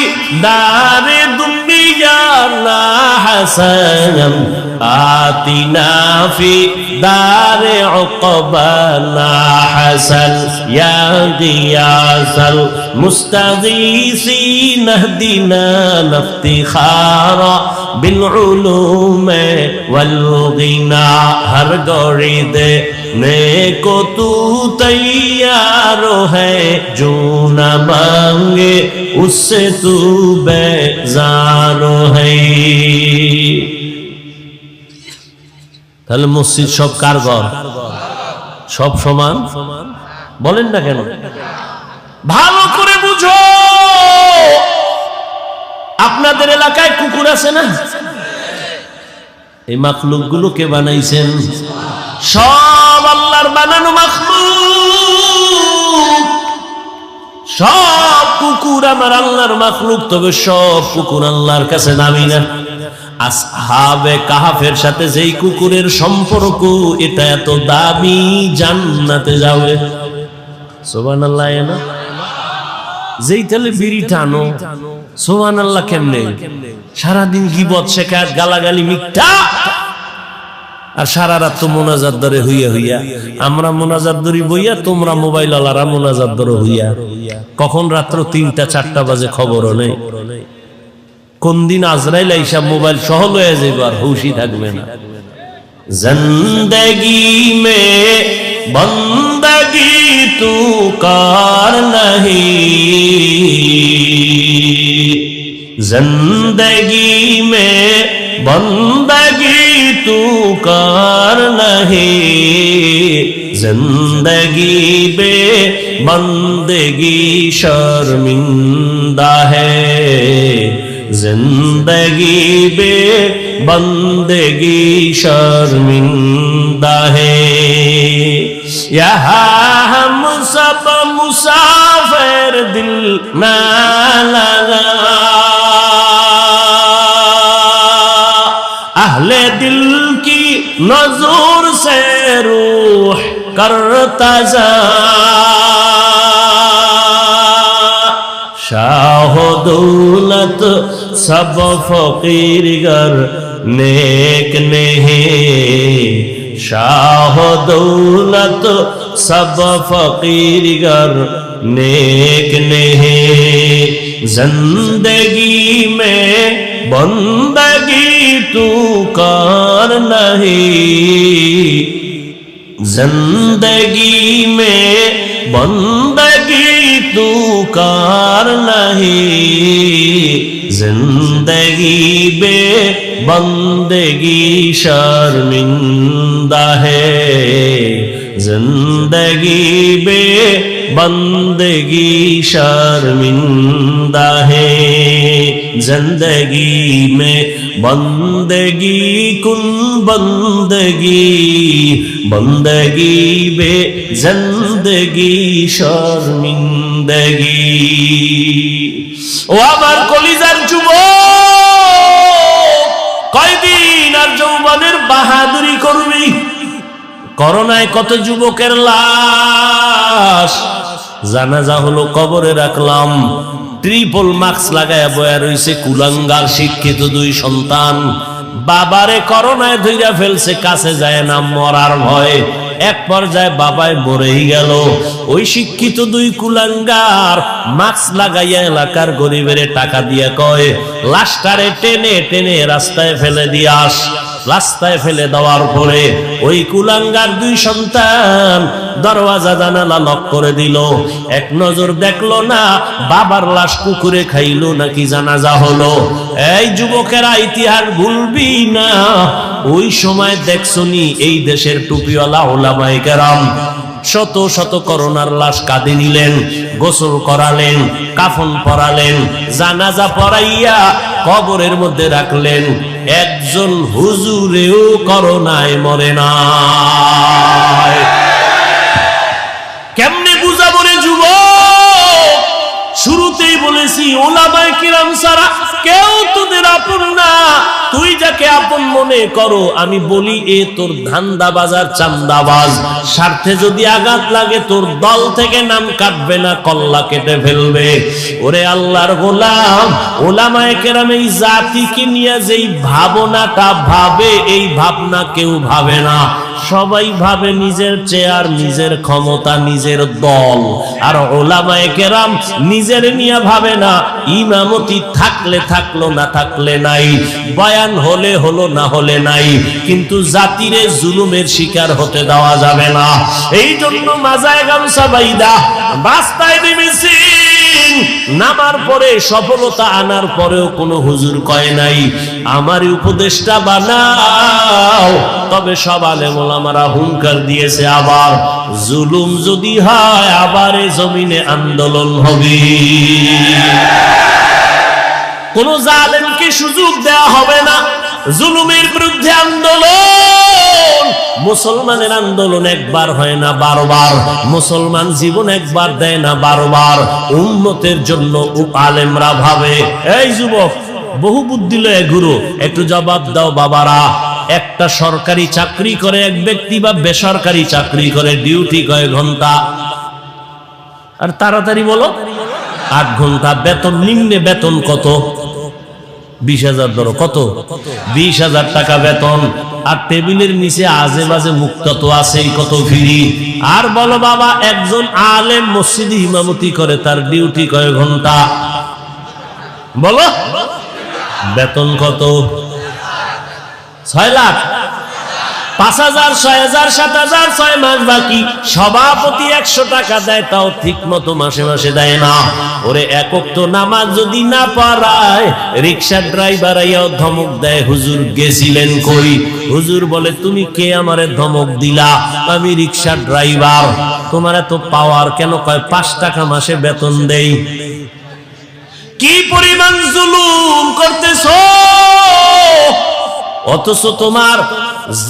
দারে দুনিয়া না হাসানাম, আতিনা ফি দারে উকবা না হাসান, ইয়া গিয়াসাল মুস্তাগীসিন ইহদিনা ইফতিখারা বিল উলুমে ওয়াল গিনা। হর গরিদে नेको तू तैयार है, जो न मांगे उससे तू बेजार है। তাহলে মসজিদ সব কার ঘর? সব সমান বলেন না কেন? ভালো করে বুঝো, আপনাদের এলাকায় কুকুর আছে না? এই মাখলুক গুলো কে বানাইছেন? সব আল্লাহর বানানো মাখলুক। সব কুকুর আমার আল্লাহর মাখলুক, তবে সব কুকুর আল্লাহর কাছে দামি না। আসহাবে কাহাফের সাথে যেই কুকুরের সম্পর্ক, এটা এত দামি, জান্নাতে যাবে। সুবহানাল্লাহ। না যেই তেলে বিড়ি টানো, সুবহানাল্লাহ কেমনে? সারাদিন গীবত শেখাত, গালাগালি, মিথ্যা, আর সারা রাত তো মোনাজাত ধরে হইয়া হইয়া। আমরা মোনাজাত ধরি বইয়া, তোমরা মোবাইল আলারা মোনাজাত ধরে হইয়া। কখন রাত্র 3টা 4টা বাজে খবরও নেই। কোন দিন আজরাইল আইসা মোবাইল সহ লয়ে যাইব, আর হুশই থাকবে না। জিন্দেগি মে বন্দগি তু কার নহি, জিন্দেগি মে বন্দগি तू कार नहीं, जिंदगी बे बंदगी शर्मिंदा है, जिंदगी बे बंदगी शर्मिंदा है। यहाँ हम सब मुसाफिर, दिल ना लगा, अहले दिल की नजर से रूह करता जा, शाह दौलत सब फकीर गर नेक नहीं, शाह दौलत सब फकीर गर नेक नहीं, जिंदगी में बंदगी तू कार नहीं, जिंदगी में बंदगी तू कार नहीं, जिंदगी बे बंदगी शर्मिंदा है, जिंदगी बे बंदगी शर्मिंदा है, जिंदगी में बंदगी कुन बंदगी, बंदगी बे जिंदगी शर्मिंदगी। ও আমার কলিজার যুবক, কয়দিন আর যৌবনের বাহাদুরি করবি? করোনায় কত যুবকের লাশ, জানাজা হলো, কবরে রাখলাম, ট্রিপল মাস্ক লাগায় বয়া রইছে কুলাঙ্গার শিক্ষিত দুই সন্তান। বাবারে করোনায় ধইরা ফেলছে, কাছে যায় না, মরার ভয়ে। এক পর্যায়ে বাবায় মরেই গেল। ওই শিক্ষিত দুই কুলাঙ্গার মাস্ক লাগাইয়া এলাকার গরিবের টাকা দিয়ে কয়, লাশটারে টেনে টেনে রাস্তায় ফেলে দিয়ে আস। রাস্তায় ফেলে দেওয়ার পরে ওই কুলাঙ্গার দুই সন্তান দরওয়াজা জানালা লক করে দিল। এক নজর দেখলো না বাবার লাশ কুকুরে খাইলো নাকি জানাজা হলো। এই যুবকেরা, ইতিহাস ভুলবি না। ওই সময় দেখছনি এই দেশের টুপিওয়ালা ওলামায়ে কেরাম শত শত করোনার লাশ কাঁধে নিলেন, গোসল করালেন, কাফন পরালেন, জানাজা পড়াইয়া কবরের মধ্যে রাখলেন। একজন হুজুরেও করোনায় মরে না। কেমনে বুঝাবো রে যুবক? শুরুতেই বলেছি, ওলামায়ে কিরাম ছাড়া কেউ তোদের আপন না। তুই যাকে আপন মনে করো, আমি বলি এ তোর ধান্দাবাজার চান্দাবাজ। স্বার্থে যদি আঘাত লাগে তোর দল থেকে নাম কাটবে না, কল্লা কেটে ফেলবে। ওরে আল্লাহর গোলাম, ওলামায়ে কেরাম এই জাতিকে নিয়ে যেই ভাবনাটা ভাবে, এই ভাবনা কেউ ভাবে না। সবাই ভাবে নিজের চেয়ার, নিজের ক্ষমতা, নিজের দল। আর ওলামায়ে কেরাম নিজের নিয়ে ভাবে না। ইমামতি থাকলে থাকলো, না থাকলে নাই, বয়ান হলে হলো, না হলে নাই। কিন্তু জাতিরে জুলুমের শিকার হতে দেওয়া যাবে না। এই জন্য মাজায় গামছা বাইদা রাস্তায় নেমেছি। নামার পরে সফলতা আনার পরেও কোনো হুজুর কয় নাই আমার উপদেশটা বানাও। তবে সব আলেম ওলামারা হুঙ্কার দিয়েছে, আবার জুলুম যদি হয় আবার এই জমিনে আন্দোলন হবে। কোন জালেমকে সুযোগ দেওয়া হবে না। জুলুমের বিরুদ্ধে আন্দোলন। মুসলমানের আন্দোলন একবার হয় না, বারবার। মুসলমান জীবন একবার দেয় না, বারবার। উম্মতের জন্য আলেমরা ভাবে। এই যুবক, বহু বুদ্ধি লয়ে ঘুরো, একটু জবাব দাও বাবারা। একটা সরকারি চাকরি করে এক ব্যক্তি বা বেসরকারি চাকরি করে, ডিউটি কয় ঘন্টা? আর তাড়াতাড়ি বলো। 8 ঘন্টা। বেতন, নিম্নে বেতন কত? 20,000 ধরো। কত? 20,000 টাকা বেতন। আর টেবিলের নিচে আজে বাজে মুক্তা তো আছেই, কত ফিরি। আর বলো বাবা, একজন আলেম মসজিদে ইমামতি করে, তার ডিউটি কয় ঘন্টা? বলো। বেতন কত? 6 লাখ। 5,000, 6,000, 7,000, 6 মাস বাকি। সভাপতি 100 টাকা দেয়, তাও ঠিক মতো মাসে মাসে দেয় না। ওরে একক তো নামাজ যদি না পারায়, রিক্সা ড্রাইভার আইয়াও ধমক দেয়, হুজুর গেছিলেন কই? হুজুর বলে, তুমি কে আমারে ধমক দিলা? আমি রিক্সা ড্রাইভার। তোমার এত পাওয়ার কেন? কয় 5 টাকা মাসে বেতন দেই। কি পরিমাণ জুলুম করতেছো! অথচ তোমার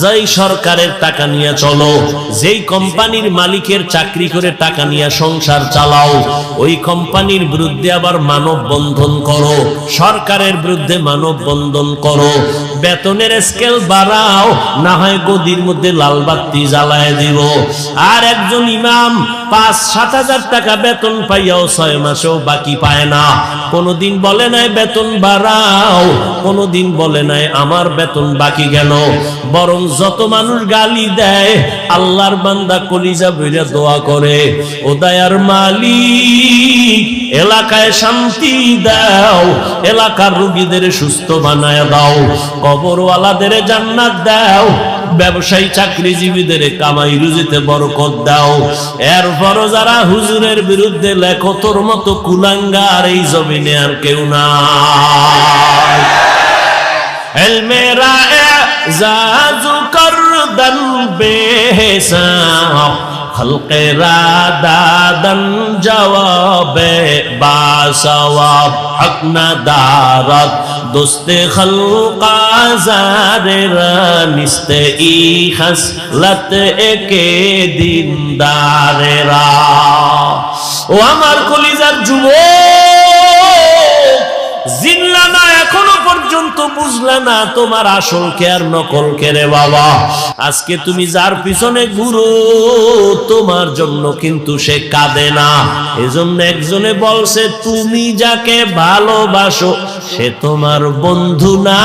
যেই সরকারের টাকা নিয়ে চলো, যেই কোম্পানির মালিকের চাকরি করে টাকা নিয়ে সংসার চালাও, ওই কোম্পানির বিরুদ্ধে আবার মানববন্ধন করো, সরকারের বিরুদ্ধে মানববন্ধন করো, বেতনের স্কেল বাড়াও, না হয় গদির মধ্যে লাল বাতি জ্বালায় দিব। আর একজন ইমাম 5-7 হাজার টাকা বেতন পাইয়াও 6 মাসেও বাকি পায় না। কোনদিন বলে নাই বেতন বাড়াও, কোনদিন বলে নাই আমার বেতন বাকি গেল। বরং যত মানুষ গালি দেয়, আল্লাহর বান্দা কলিজা বইরা দোয়া করে, ও দয়ার মালিক, এলাকায় শান্তি দাও, এলাকার রোগীদের সুস্থ বানায় দাও, কবরওয়ালাদের জান্নাত দাও, ব্যবসায়ী চাকরিজীবীদের কামাই রুজিতে বরকত দাও। এরপরও যারা হুজুরের বিরুদ্ধে লেখো, তোর মতো কুলাঙ্গার এই জমিনে আর কেউ নাই। মেরা এজাজু করদন বেহিসাব, খলকে রাদাদন জওয়াবে বাসওয়াব, হক না দারত দোস্তে খলকা জারেরা, নিস্তে ই খাসলত একে দিনদারেরা। ও আমার কলিজার যুবক, জিনলা না, এখনো পর্যন্ত বুঝলে না তোমার আসল কে আর নকল কে রে বাবা। আজকে তুমি যার পিছনে ঘুরো তোমার জন্য কিন্তু সে কাঁদে না। এজন্য একজনে বলছে তুমি যাকে ভালোবাসো সে তোমার বন্ধু না,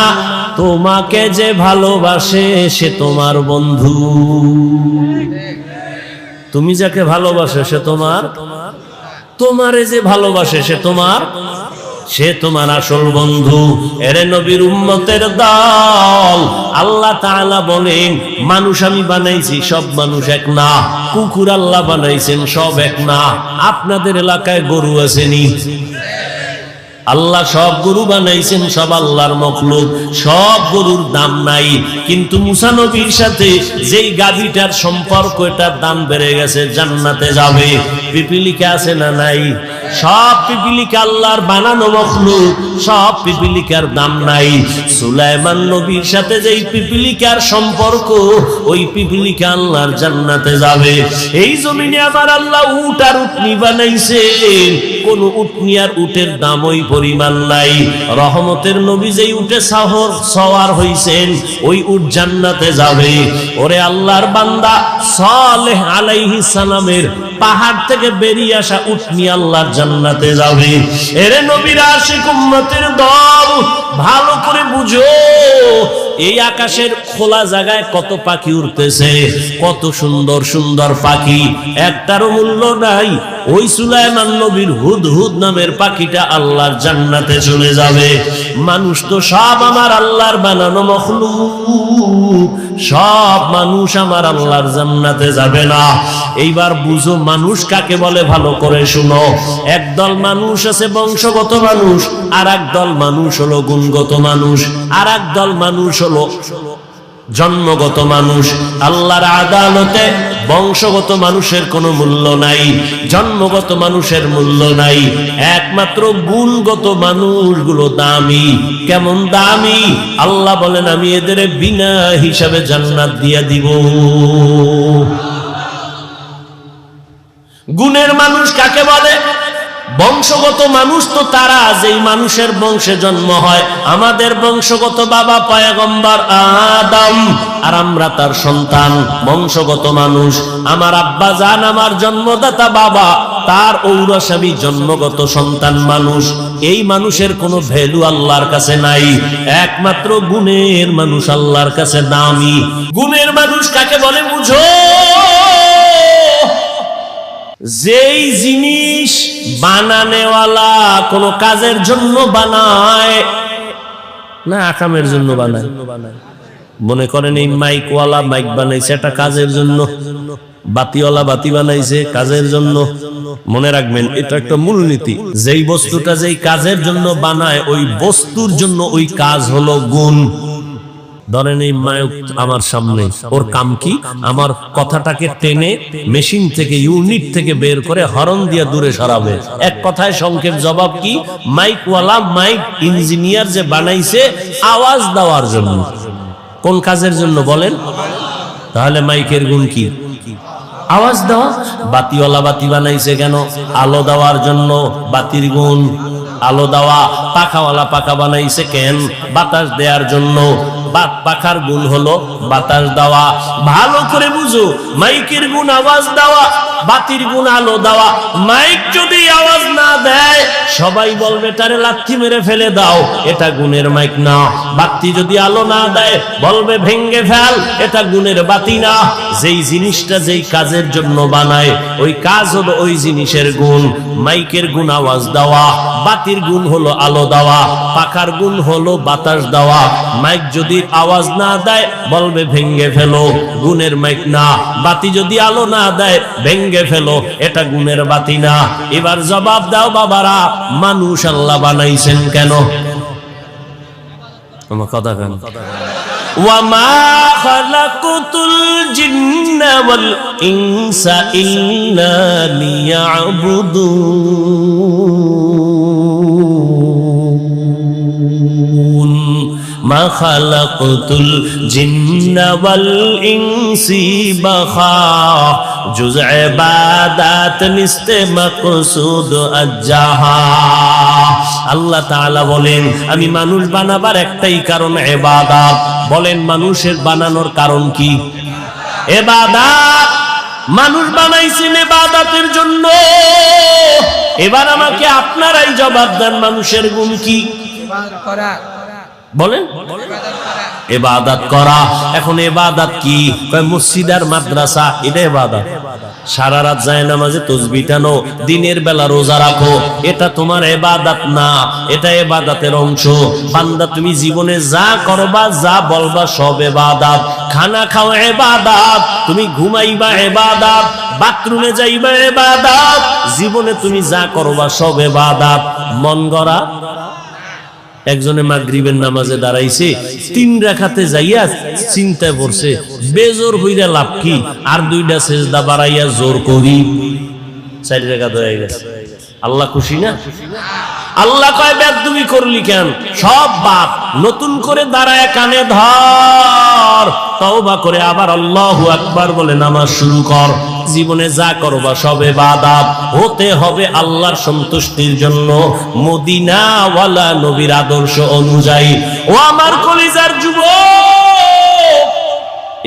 তোমাকে যে ভালোবাসে সে তোমার বন্ধু। তুমি যাকে ভালোবাসো সে তোমারে যে ভালোবাসে সে তোমার আসল বন্ধু। এরে নবীর উম্মতের দল, আল্লাহ তাআলা বলেন মানুষ আমি বানাইছি, সব মানুষ এক না। কুকুর আল্লাহ বানাইছেন, সব এক না। আপনাদের এলাকায় গরু আসেনি? আল্লাহ সব গরু বানাইছেন, সব আল্লাহর মখলুক, সব গরুর দাম নাই। কিন্তু মুসা নবীর সাথে যেই গাভীটার সম্পর্ক, এটার দাম বেড়ে গেছে, জান্নাতে যাবে। পিপিলিকা আছে না নাই? সব পিপিলিকা আল্লাহর বানানো মখলুক, সব পিপিলিকার দাম নাই। সুলাইমান নবীর সাথে যেই পিপিলিকার সম্পর্ক, ওই পিপিলিকা আল্লাহর জান্নাতে যাবে। এই জমিনে আবার আল্লাহ উট আর উটনি বানাইছেন, কোন উটনি আর উটের দাম ওই পরিমাণ নাই। রহমতের নবী যেই উটে সওয়ার হইছেন, ওই উট জান্নাতে যাবে। ওরে আল্লাহর বান্দা, সালেহ আলাইহিস সালামের পাহাড় থেকে বেরিয়ে আসা উটনি আল্লাহর জান্নাতে যাবে। এরে নবীর আশিক উম্মতের দল, ভালো করে বুঝো, এই আকাশের খোলা জায়গায় কত পাখি উড়তেছে, কত সুন্দর সুন্দর পাখি, একটারও মূল্য নাই। ওই সুলাইমান নবীর হুদহুদ নামের পাখিটা আল্লাহর জান্নাতে চলে যাবে। মানুষ তো সব আমার আল্লাহর বানানো মখলুক, সব মানুষ আমার আল্লাহর জান্নাতে যাবে না। এইবার বুঝো মানুষ কাকে বলে, ভালো করে শুনো। একদল মানুষ আছে বংশগত মানুষ, আর একদল মানুষ হলো গুণগত মানুষ, আর একদল মানুষ হলো জন্মগত মানুষ। আল্লাহর আদালতে বংশগত মানুষের কোনো মূল্য নাই, জন্মগত মানুষের মূল্য নাই। একমাত্র গুণগত মানুষগুলো দামি। কেমন দামি? আল্লাহ বলেন আমি এদের বিনা হিসাবে জান্নাত দিয়া দিব। গুণের মানুষ কাকে বলে? বংশগত মানুষ তো তারা যেই মানুষের বংশে জন্ম হয়। আমাদের বংশগত বাবা পয়গম্বর আদম, আর আমরা তার সন্তান, বংশগত মানুষ। আমার আব্বা জান, আমার জন্মদাতা বাবা, তার ঔরসাবী জন্মগত সন্তান মানুষ। এই মানুষের কোনো ভ্যালু আল্লাহর কাছে নাই। একমাত্র গুণের মানুষ আল্লাহর কাছে দামি। গুণের মানুষ কাকে বলে বুঝো? যেই জিনিস বানানেওয়ালা কোন কাজের জন্য বানায় না, আকামের জন্য বানায়। মনে করেন এই মাইকওয়ালা মাইক বানাইছে এটা কাজের জন্য, বাতিওয়ালা বাতি বানাইছে কাজের জন্য। মনে রাখবেন, এটা একটা মূলনীতি। যেই বস্তুটা যেই কাজের জন্য বানায়, ওই বস্তুর জন্য ওই কাজ হলো গুণ। ধরেন এই মাইক আমার সামনে, ওর কাম কি? আমার কথাটাকে টেনে মেশিন থেকে, ইউনিট থেকে বের করে হরন দিয়ে দূরে সরাবে। এক কথায় সংক্ষেপ জবাব কি? মাইকওয়ালা মাইক ইঞ্জিনিয়ার যে বানাইছে আওয়াজ দেওয়ার জন্য। কোন কাজের জন্য বলেন? তাহলে মাইকের গুণ কি? আওয়াজ দেওয়া। বাতিওয়ালা বাতি বানাইছে কেন? আলো দেওয়ার জন্য। বাতির গুণ আলো দেওয়া। পাখাওয়ালা পাখা বানাইছে কেন? বাতাস দেওয়ার জন্য। পাখার গুণ হলো বাতাস দেওয়া। ভালো করে বুঝো, মাইকের গুণ আওয়াজ দেওয়া, বাতির গুণ আলো দেওয়া। মাইক যদি আওয়াজ না দেয় সবাই বলবে তারে লাথি মেরে ফেলে দাও, এটা গুণের মাইক না। বাতি যদি আলো না দেয় বলবে ভেঙ্গে ফেল, এটা গুণের বাতি না। যেই জিনিসটা যেই কাজের জন্য বানায়, ওই কাজ হলো ওই জিনিসের গুণ। মাইকের গুণ আওয়াজ দেওয়া, বাতির গুণ হলো আলো দেওয়া, পাখার গুণ হলো বাতাস দেওয়া। মাইক যদি আওয়াজ না দেয় বলবে ভেঙ্গে ফেলো, গুণের মাইক না। বাতি যদি আলো না দেয় ভেঙ্গে ফেলো, এটা গুণের বাতি না। এবার জবাব দাও বাবারা, মানুষ আল্লাহ বানাইছেন কেন? আমার কথা কেন? ওয়ামা খালাকুতুল জিন্না ওয়াল ইনসা ইল্লা লিয়াবুদুন। মা খালাকুতুল জিন্না ওয়াল ইনসি বাখা জুজ ইবাদাত নিস্তে মাকসুদ আজ্জাহা। আল্লাহ তাআলা বলেন আমি মানুষ বানাবার একটাই কারণ ইবাদত। বলেন মানুষের বানানোর কারণ কি? ইবাদত। মানুষ বানাইছেন ইবাদতের জন্য। এবার আমাকে আপনারাই জবাব দেন, মানুষের গুণ কি? বলেন ইবাদত করা। এখন ইবাদত কি? মসজিদ আর মাদ্রাসা এটা ইবাদত। সারা রাত যায় নামাজে তাসবিহ টানো, দিনের বেলা রোজা রাখো, এটা তোমার ইবাদত না, এটা ইবাদতের অংশ। বান্দা তুমি জীবনে যা করবা যা বলবা সব ইবাদত। খানা খাওয়া ইবাদত, তুমি ঘুমাইবা ইবাদত, বাথরুমে যাইবা ইবাদত, জীবনে তুমি যা করবা সব ইবাদত। মন গড়া একজনে মাগরিবের নামাজে দাঁড়াইছে, 3 রাকাতে যাইয়া চিন্তায় পড়ছে বেজোর হইরা লাভ কি, আর 2টা সেজদা বাড়াইয়া জোর করি 4 রাকাত হয়ে গেছে। আল্লাহ খুশি না? আল্লাহ কয় বেয়াদবি করলি কেন? সব বাপ নতুন করে দাঁড়ায় কানে ধর, তওবা করে আবার আল্লাহু আকবার বলে নামাজ শুরু কর। জীবনে যা করবা সব ইবাদত, হতে হবে আল্লাহর সন্তুষ্টির জন্য, মদিনা ওয়ালা নবীর আদর্শ অনুযায়ী। ও আমার কলিজার যুবক,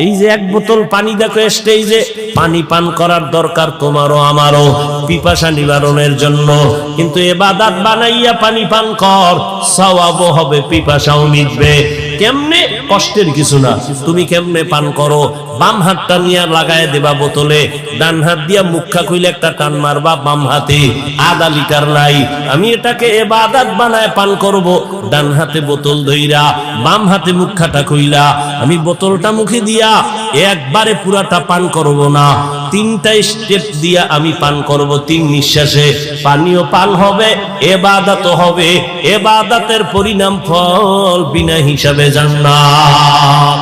এই যে 1 বোতল পানি দেখো স্টেজে, পানি পান করার দরকার তোমারও আমারও পিপাসা নিবারণের জন্য, কিন্তু ইবাদত বানাইয়া পানি পান কর, সওয়াবও হবে, পিপাসাও মিটবে। কেমনে? কষ্টের কিছু না। তুমি কেমনে পান করো? বাম হাতটা নিয়ে লাগায় দেবা বোতলে, ডান হাত দিয়া মুখা খুইলে একটা টান মারবা বাম হাতে, আধা লিটার নাই। আমি এটাকে ইবাদত বানায় পান করব। ডান হাতে বোতল ধইরা, বাম হাতে মুখাটা খুইলা, আমি বোতলটা মুখে দিয়া একবারে পুরাটা পান করব না, 3টা স্টেপ দিয়া আমি পান করব। 3 নিঃশ্বাসে পানিও পান হবে, ইবাদতও হবে। ইবাদতের পরিণাম ফল বিনা হিসাবে জান্নাত।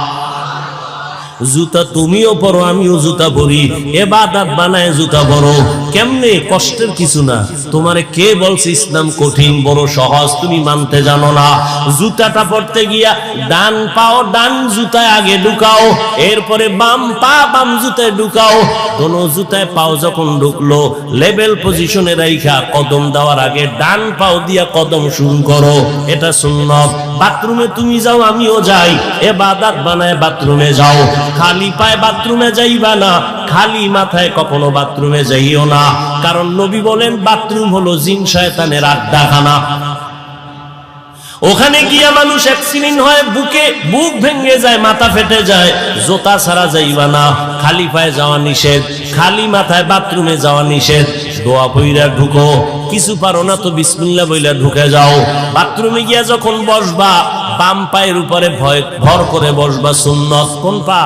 জুতা তুমিও পরো, আমিও জুতা পরি, ইবাদত বানায় জুতা পরো। কেমনে? কষ্টের কিছু না। তোমারে কে বলছে ইসলাম কঠিন? বড় সহজ, তুমি মানতে জানো না। জুতাটা পরতে গিয়া ডান পাও ডান জুতায় আগে ঢুকাও, এরপরে বাম পা বাম জুতায় ঢুকাও। দোনো জুতায় পাও যখন ঢুকলো, লেভেল পজিশনে রাইখা কদম দেওয়ার আগে ডান পাও দিয়া কদম শুরু করো, এটা সুন্নাত। বাথরুমে তুমি যাও, আমিও যাই, ইবাদত বানায় বাথরুমে যাও। খালি পায়ে বাথরুমে যাইবা না, খালি মাথায় কখনো বাথরুমে যাইও না, কারণ নবী বলেন বাথরুম হলো জিন শয়তানের আড্ডাখানা। ওখানে গিয়া মানুষ অ্যাক্সিডেন্ট হয়, বুক ভেঙে যায়, মাথা ফেটে যায়। জুতা ছাড়া যাইবা না, খালি পায়ে যাওয়া নিষেধ, খালি মাথায় বাথরুমে যাওয়া নিষেধ। দোয়া পইরা ঢুকো, কিছু পারো না তো বিসমিল্লাহ বইলা ঢুকে যাও। বাথরুমে গিয়া যখন বসবা, বাম পায়ের উপরে ভর করে বসবা, সুন্নাত। কোন পা?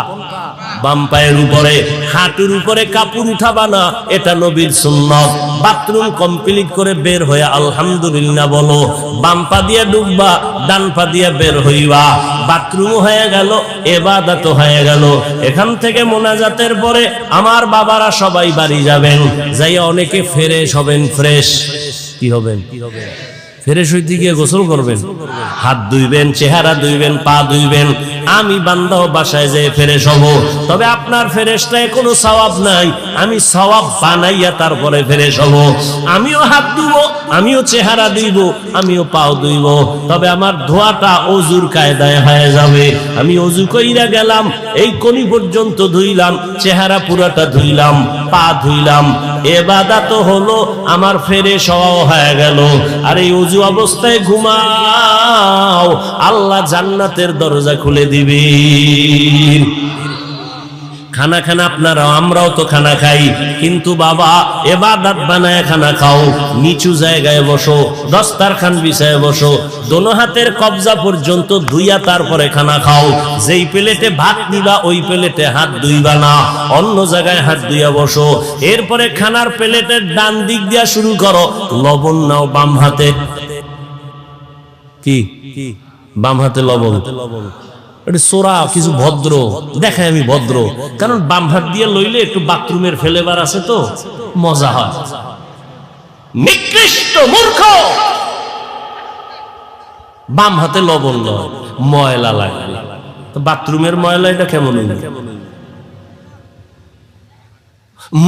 বাম পায়ের উপরে। হাঁটুর উপরে কাপড় উঠাবা না, এটা নবীর সুন্নাত। বাথরুম কমপ্লিট করে বের হয়ে আলহামদুলিল্লাহ বলো, বাম পা দিয়ে ঢুকবা, ডান পা দিয়ে বের হইবা। বাথরুম হয়ে গেল, ইবাদত হয়ে গেল। এখান থেকে মোনাজাতের পরে আমার বাবারা সবাই বাড়ি যাবেন, যাইয়া অনেকে ফ্রেশ হবেন। ফ্রেশ কি হবেন? ফ্রেশ হইতে গিয়ে গোসল করবেন, হাত ধুইবেন, চেহারা ধুইবেন, পা ধুইবেন। আমি বান্দাও বাসায় যেয়ে ফ্রেশ হব, তবে আপনার ফ্রেশটায় কোনো সওয়াব নাই। আমি সওয়াব বানাইয়া তারপরে ফ্রেশ হব। আমিও হাত ধুব, আমিও চেহারা ধুইব, আমিও পাও ধুইব, তবে আমার ধোয়াটা ওযুর কায়দায় হয়ে যাবে। আমি ওযু কইরা গেলাম, এই কোনি পর্যন্ত ধুইলাম, চেহারা পুরাটা ধুইলাম, পা ধুইলাম, ইবাদত হলো আমার, ফ্রেশ হওয়া হয়ে গেল। আর এই ওযু অবস্থায় ঘুমাও, আল্লাহ জান্নাতের দরজা খুলে দিবেন। খানা খানা আপনারাও, আমরাও তো খানা খাই, কিন্তু বাবা ইবাদত বানায় খানা খাও। নিচু জায়গায় বসো, দস্তারখান বিছায় বসো, দোনো হাতের কবজা পর্যন্ত ধুইয়া তারপরে খানা খাও। যেই প্লেটে ভাত নিবা ওই প্লেটে হাত ধুইবা না, অন্য জায়গায় হাত ধুইয়া বসো। এরপরে খানার প্লেটের ডান দিক দিয়া শুরু করো, লবণ নাও বাম হাতে। কি বাম হাতে লবণ? সোরা কিছু ভদ্র দেখায়, আমি ভদ্র, কারণ বাম হাত দিয়ে লইলে একটু বাথরুমের ফ্লেভার আছে তো মজা হয়। নিকৃষ্ট মূর্খ, বাম হাতে লবণ লয়, ময়লা লাগে। তো বাথরুমের ময়লা এটা কেমন?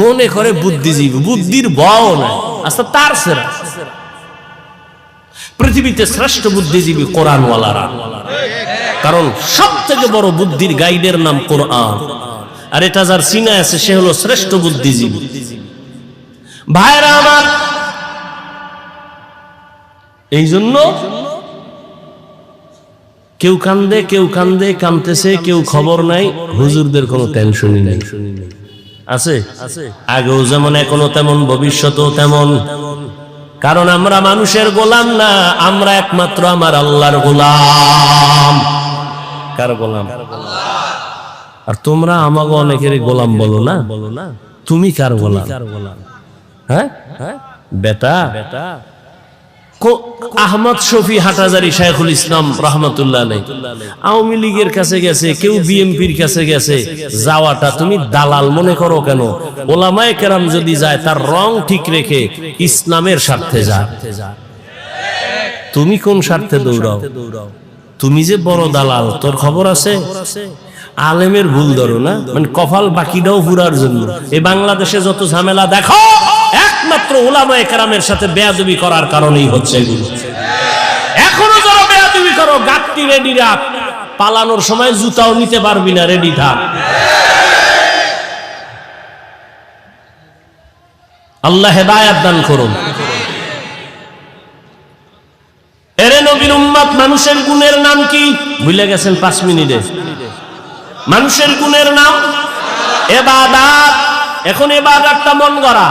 মনে করে বুদ্ধিজীবী, বুদ্ধির বও নাই। আচ্ছা তার সেরা পৃথিবীতে শ্রেষ্ঠ বুদ্ধিজীবী কোরআনওয়ালারা, কারণ সব থেকে বড় বুদ্ধির গাইডের নাম কোরআন, আর এটা যার সিনা আছে সে হলো শ্রেষ্ঠ বুদ্ধিজীবী। ভাইরা আমার, এই জন্য কেউ কান্দে, কেউ কান্দে, কান্দতেছে, কেউ খবর নাই, হুজুরদের কোনো টেনশনই নাই। আছে আগেও যেমন, এখনো তেমন, ভবিষ্যতেও তেমন। কারণ আমরা মানুষের গোলাম না, আমরা একমাত্র আমার আল্লাহর গোলাম। কার গোলাম? আর তোমরা আমাকে অনেকের গোলাম বলো না, তুমি কার গোলাম? হ্যাঁ বেটা, আহমদ শফি হাটাজারি শাইখুল ইসলাম রাহমাতুল্লাহ আলাইহি আওয়ামী লীগের কাছে গেছে, কেউ বিএনপির কাছে গেছে, যাওয়াটা তুমি দালাল মনে করো কেন? ওলামায়ে কেরাম যদি যায় তার রং ঠিক রেখে ইসলামের স্বার্থে যায়। তুমি কোন স্বার্থে দৌড়াও? তুমি যে বড় দালাল, তোর খবর আছে? আলেমের ভুল ধরো না, মানে কপাল বাকিটাও পুরার জন্য। এই বাংলাদেশে যত ঝামেলা দেখো, একমাত্র উলামায়ে কেরামের সাথে বেয়াদবি করার কারণেই হচ্ছে এগুলো। এখনো যারা বেয়াদবি করো, গাঁটটি রেডি রাখ, পালানোর সময় জুতাও নিতে পারবি না, রেডি থাক। আল্লাহ হেদায়েত দান করুন। এরে নবীর উম্মত, মানুষের গুণের নাম কি ভুলে গেছেন? 5 মিনিটে মানুষের গুণের নাম ইবাদত। এখন ইবাদতটা মন গড়া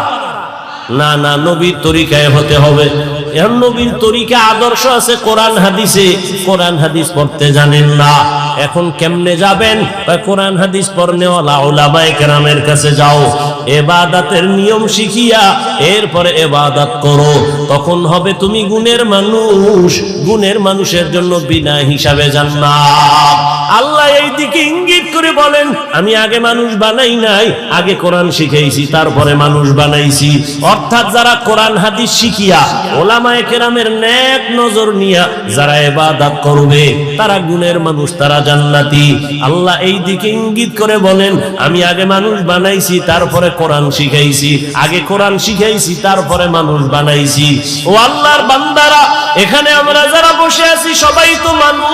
না, না, নবীর তরিকায় হতে হবে। এখন নবীর তরিকা আদর্শ আছে কোরআন হাদিসে, কোরআন হাদিস পড়তে জানেন না, এখন কেমনে যাবেন? কোরআন হাদিস পড়নেওয়ালা উলামায়ে কেরামের কাছে যাও, ইবাদতের নিয়ম শিখিয়া এরপরে ইবাদত করো, তখন হবে তুমি গুণের মানুষ। গুণের মানুষের জন্য বিনা হিসাবে জান্নাত। আল্লাহ এই দিকে ইঙ্গিত করে বলেন, আমি আগে মানুষ বানাই নাই, আগে কোরআন শিখাইছি, তারপরে মানুষ বানাইছি। অর্থাৎ যারা কোরআন হাদিস শিখিয়া উলামায়ে কেরামের নেক নজর নিয়া যারা ইবাদত করবে, তারা গুণের মানুষ, তারা জান্নাতি। আল্লাহ এই দিকে ইঙ্গিত করে বলেন, আমি আগে মানুষ বানাইছি, তারপরে কোরআন শিখাইছি, আগে কোরআন শিখাইছি, তারপরে মানুষ বানাইছি। ও আল্লাহর বান্দারা, এখানে আমরা যারা বসে আছি সবাই তো মানুষ,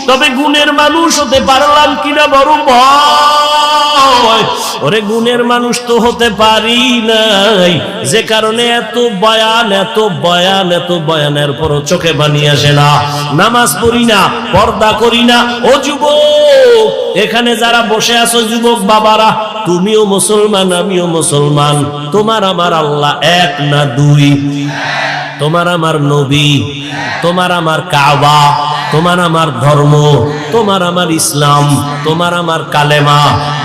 তবে গুণের মানুষ হতে পারলাম কিনা বড় ভয়। ওরে গুণের মানুষ তো হতে পারি নাই, যে কারণে এত বয়ান, এত বয়ান, এত বয়ানের পরও চোখে পানি আসে না, নামাজ পড়ি না, পর্দা করি না। ও যুবক, এখানে যারা বসে আছো যুবক বাবারা, তুমিও মুসলমান, আমিও মুসলমান। তোমার আমার আল্লাহ এক না দুই, তোমার আমার নবী, তোমার আমার কাবা, তোমার আমার ধর্ম, তোমার আমার ইসলাম, তোমার আমার কালেমা।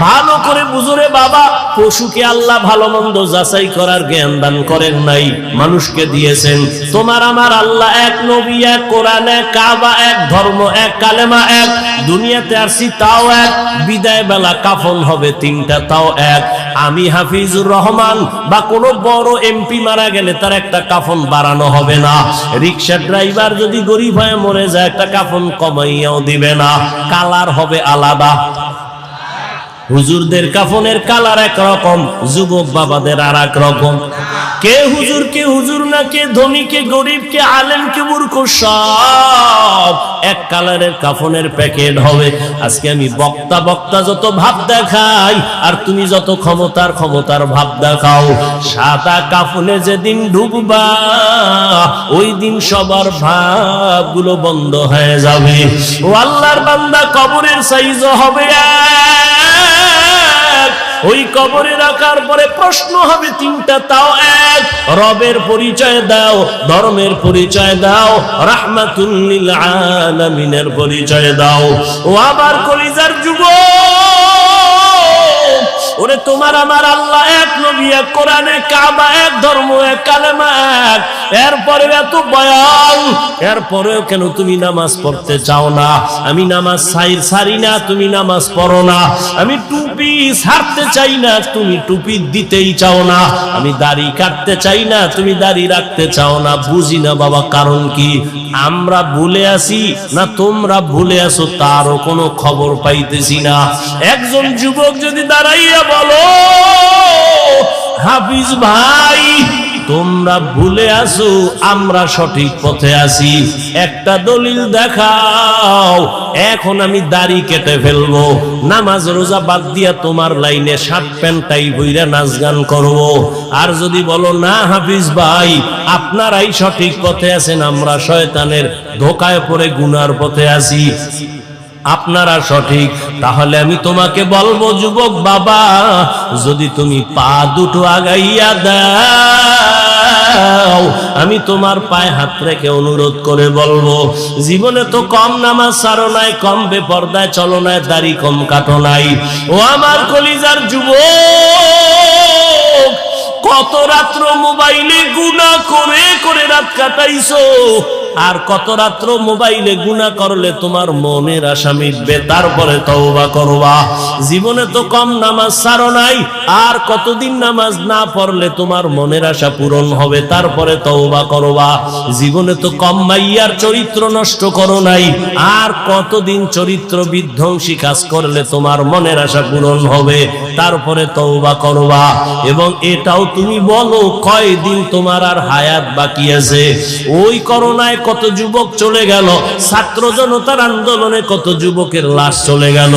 ভালো করে বুঝরে বাবা, পশুকে আল্লাহ ভালো মন্দ যাচাই করার জ্ঞান দান করেন নাই, মানুষকে দিয়েছেন। তোমার আমার আল্লাহ এক, নবী এক, কোরআন এক, কাবা এক, ধর্ম এক, কালেমা এক। দুনিয়াতে আসছি তাও এক, বিদায় বেলা কাফন হবে 3টা, তাও এক। আমি হাফিজুর রহমান বা কোনো বড় এমপি মারা গেলে তার একটা কাফন বাড়ানো হবে না। রিক্সা ড্রাইভার যদি গরিব হয়ে মরে যায়, একটা কাফন কমাইয়াও দিবে না, কালার হবে আলাদা। হুজুরদের কাফনের কালার এক রকম, যুবক বাবাদের আর এক রকম। কে হুজুর, কে হুজুর না, কে ধনী, কে গরিব, কে আলেম, কে মূর্খ, সব এক কালারের কাফনের প্যাকেট হবে। আজকে আমি বক্তা যত ভাব দেখাই, আর তুমি যত ক্ষমতার ভাব দেখাও, সাদা কাফনে যেদিন ঢুকবা, ওই দিন সবার ভাবগুলো বন্ধ হয়ে যাবে। ও আল্লাহর বান্দা, কবরের সাইজ হবে ওই কবরে রাখার পরে প্রশ্ন হবে 3টা, তাও এক। রবের পরিচয় দাও, ধর্মের পরিচয় দাও, রাহমাতুল লিল আলামিনের পরিচয় দাও। ও আবার কলিজার যুবক, ওরে তোমার আমার আল্লাহ এক, নবী এক, কোরআন এক, কাবা এক, ধর্ম এক, কালেমা এক। এরপরে এত বয়ান, এরপরেও কেন তুমি নামাজ পড়তে চাও না? আমি নামাজ ছাড়ি না, তুমি নামাজ পড়ো না। আমি টুপি ছাড়তে চাই না, তুমি টুপি দিতেই চাও না। আমি দাড়ি কাটতে চাই না, তুমি দাড়ি রাখতে চাও না। বুঝি না বাবা, কারণ কি? আমরা ভুলে আছি না তোমরা ভুলে আছো, তারও কোনো খবর পাইতেছি না। একজন যুবক যদি দাঁড়াইয়া বলো, হাফিজ ভাই তোমরা ভুলে আসো আমরা সঠিক পথে আছি, একটা দলিল দেখাও। এখন আমি দাড়ি কেটে ফেলবো, নামাজ রোজা বাদ দিয়া তোমার লাইনে শার্ট প্যান্ট টাই বইরা নাচ গান করবো। আর যদি বলো না হাফিজ ভাই আপনারাই সঠিক পথে আছেন, আমরা শয়তানের ধোকায় পড়ে গুনার পথে আছি, আপনারা সঠিক, তাহলে আমি তোমাকে বলবো যুবক বাবা, যদি তুমি পা দুটো আগাইয়া দাও আমি তোমার পায়ে হাত রেখে অনুরোধ করে বলবো, জীবনে তো কম নামাজ ছাড়ো নাই, কম বেপরদায় চলো নাই, দাড়ি কম কাটো নাই। ও আমার কলিজার যুবক, কত রাত্র মোবাইলে গুনাহ করে করে রাত কাটাইছো, আর কত রাত্র মোবাইলে গুনাহ করলে তোমার মনের আশা মিটবে, তারপরে তওবা করবা। জীবনে তো কম নামাজ ছাড়ো নাই, আর কতদিন নামাজ না পড়লে তোমার মনের আশা পূরণ হবে, তারপরে তওবা করবা। জীবনে তো কম মাইয়ার চরিত্র নষ্ট করো নাই, আর কতদিন চরিত্র বিধ্বংসী কাজ করলে তোমার মনের আশা পূরণ হবে, তারপরে তওবা করবা। এবং এটাও তুমি বলো কয়দিন তোমার আর হায়াত বাকি আছে। ওই করোনায় কত যুবক চলে গেল, ছাত্র জনতার আন্দোলনে কত যুবকের লাশ চলে গেল,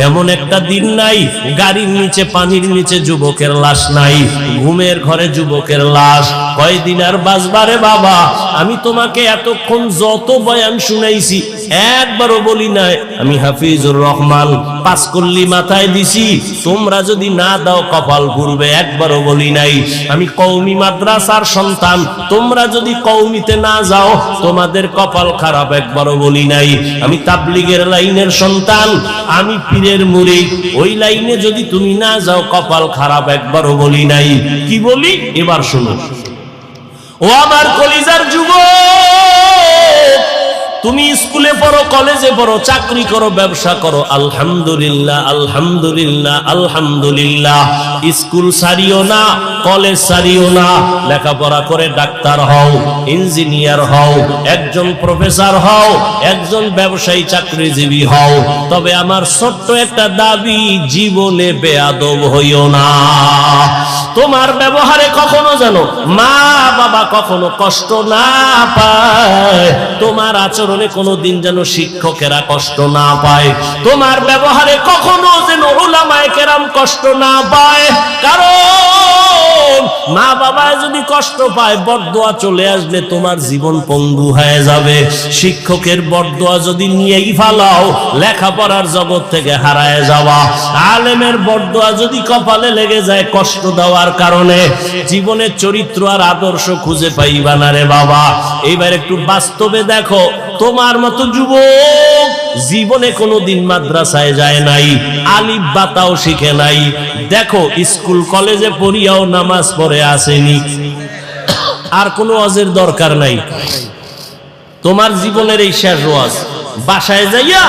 এমন একটা দিন নাই গাড়ির নিচে পানির নিচে যুবকের লাশ নাই, ঘুমের ঘরে যুবকের লাশ। কয়দিন আর বাঁচবারে বাবা? আমি তোমাকে এতক্ষণ যত বয়ান শুনাইছি একবারও বলি নাই আমি হাফিজুর রহমান পাঁচকল্লি মাথায় দিছি, তোমরা যদি না দাও কপাল পুড়বে, একবারও বলি নাই আমি কওমি মাদ্রাসার সন্তান, তোমরা যদি কওমিতে না যাও তোমাদের কপাল খারাপ, একবারও বলি নাই আমি তাবলীগের লাইনের সন্তান, আমি পীরের মুরিদ, ওই লাইনে যদি তুমি না যাও কপাল খারাপ, একবারও বলি নাই। কি বলি এবার শুনো। ও আমার কলিজার যুবক, তুমি স্কুলে পড়ো, কলেজে পড়ো, চাকরি করো, ব্যবসা করো, আলহামদুলিল্লাহ আলহামদুলিল্লাহ আলহামদুলিল্লাহ। স্কুল ছাড়িও না, কলেজ ছাড়িও না, লেখাপড়া করে ডাক্তার হও, ইঞ্জিনিয়ার হও, একজন প্রফেসর হও, একজন ব্যবসায়ী চাকরিজীবী হও। তবে আমার ছোট্ট একটা দাবি, জীবনে বেয়াদব হইও না। তোমার ব্যবহারে কখনো যেন মা বাবা কখনো কষ্ট না পায়, তোমার আচরণে কোনোদিন যেন শিক্ষকেরা কষ্ট না পায়, তোমার ব্যবহারে কখনো যেন উলামায়ে কেরাম কষ্ট না পায়। কারণ মা বাবা যদি কষ্ট পায়, বরদোয়া চলে আসলে তোমার জীবন পঙ্গু হয়ে যাবে। শিক্ষকের বরদোয়া যদি নিয়েই ফালাও, লেখাপড়ার জগৎ থেকে হারায় যাওয়া। আলেমের বরদোয়া যদি কপালে লেগে যায় কষ্ট দেওয়ার কারণে, জীবনের চরিত্র আর আদর্শ খুঁজে পাইবা না রে বাবা। এইবার একটু বাস্তবে দেখো, তোমার মতো যুবক জীবনে কোনোদিন মাদ্রাসায় যায় নাই, আলিফ বাতাও শিখে নাই, দেখো স্কুল কলেজে পড়িয়াও নামাজ পড়ে আসেনি, আর কোনো ওয়াজের দরকার নাই। তোমার জীবনের এই শেষ ওয়াজ, বাসায় যাইয়া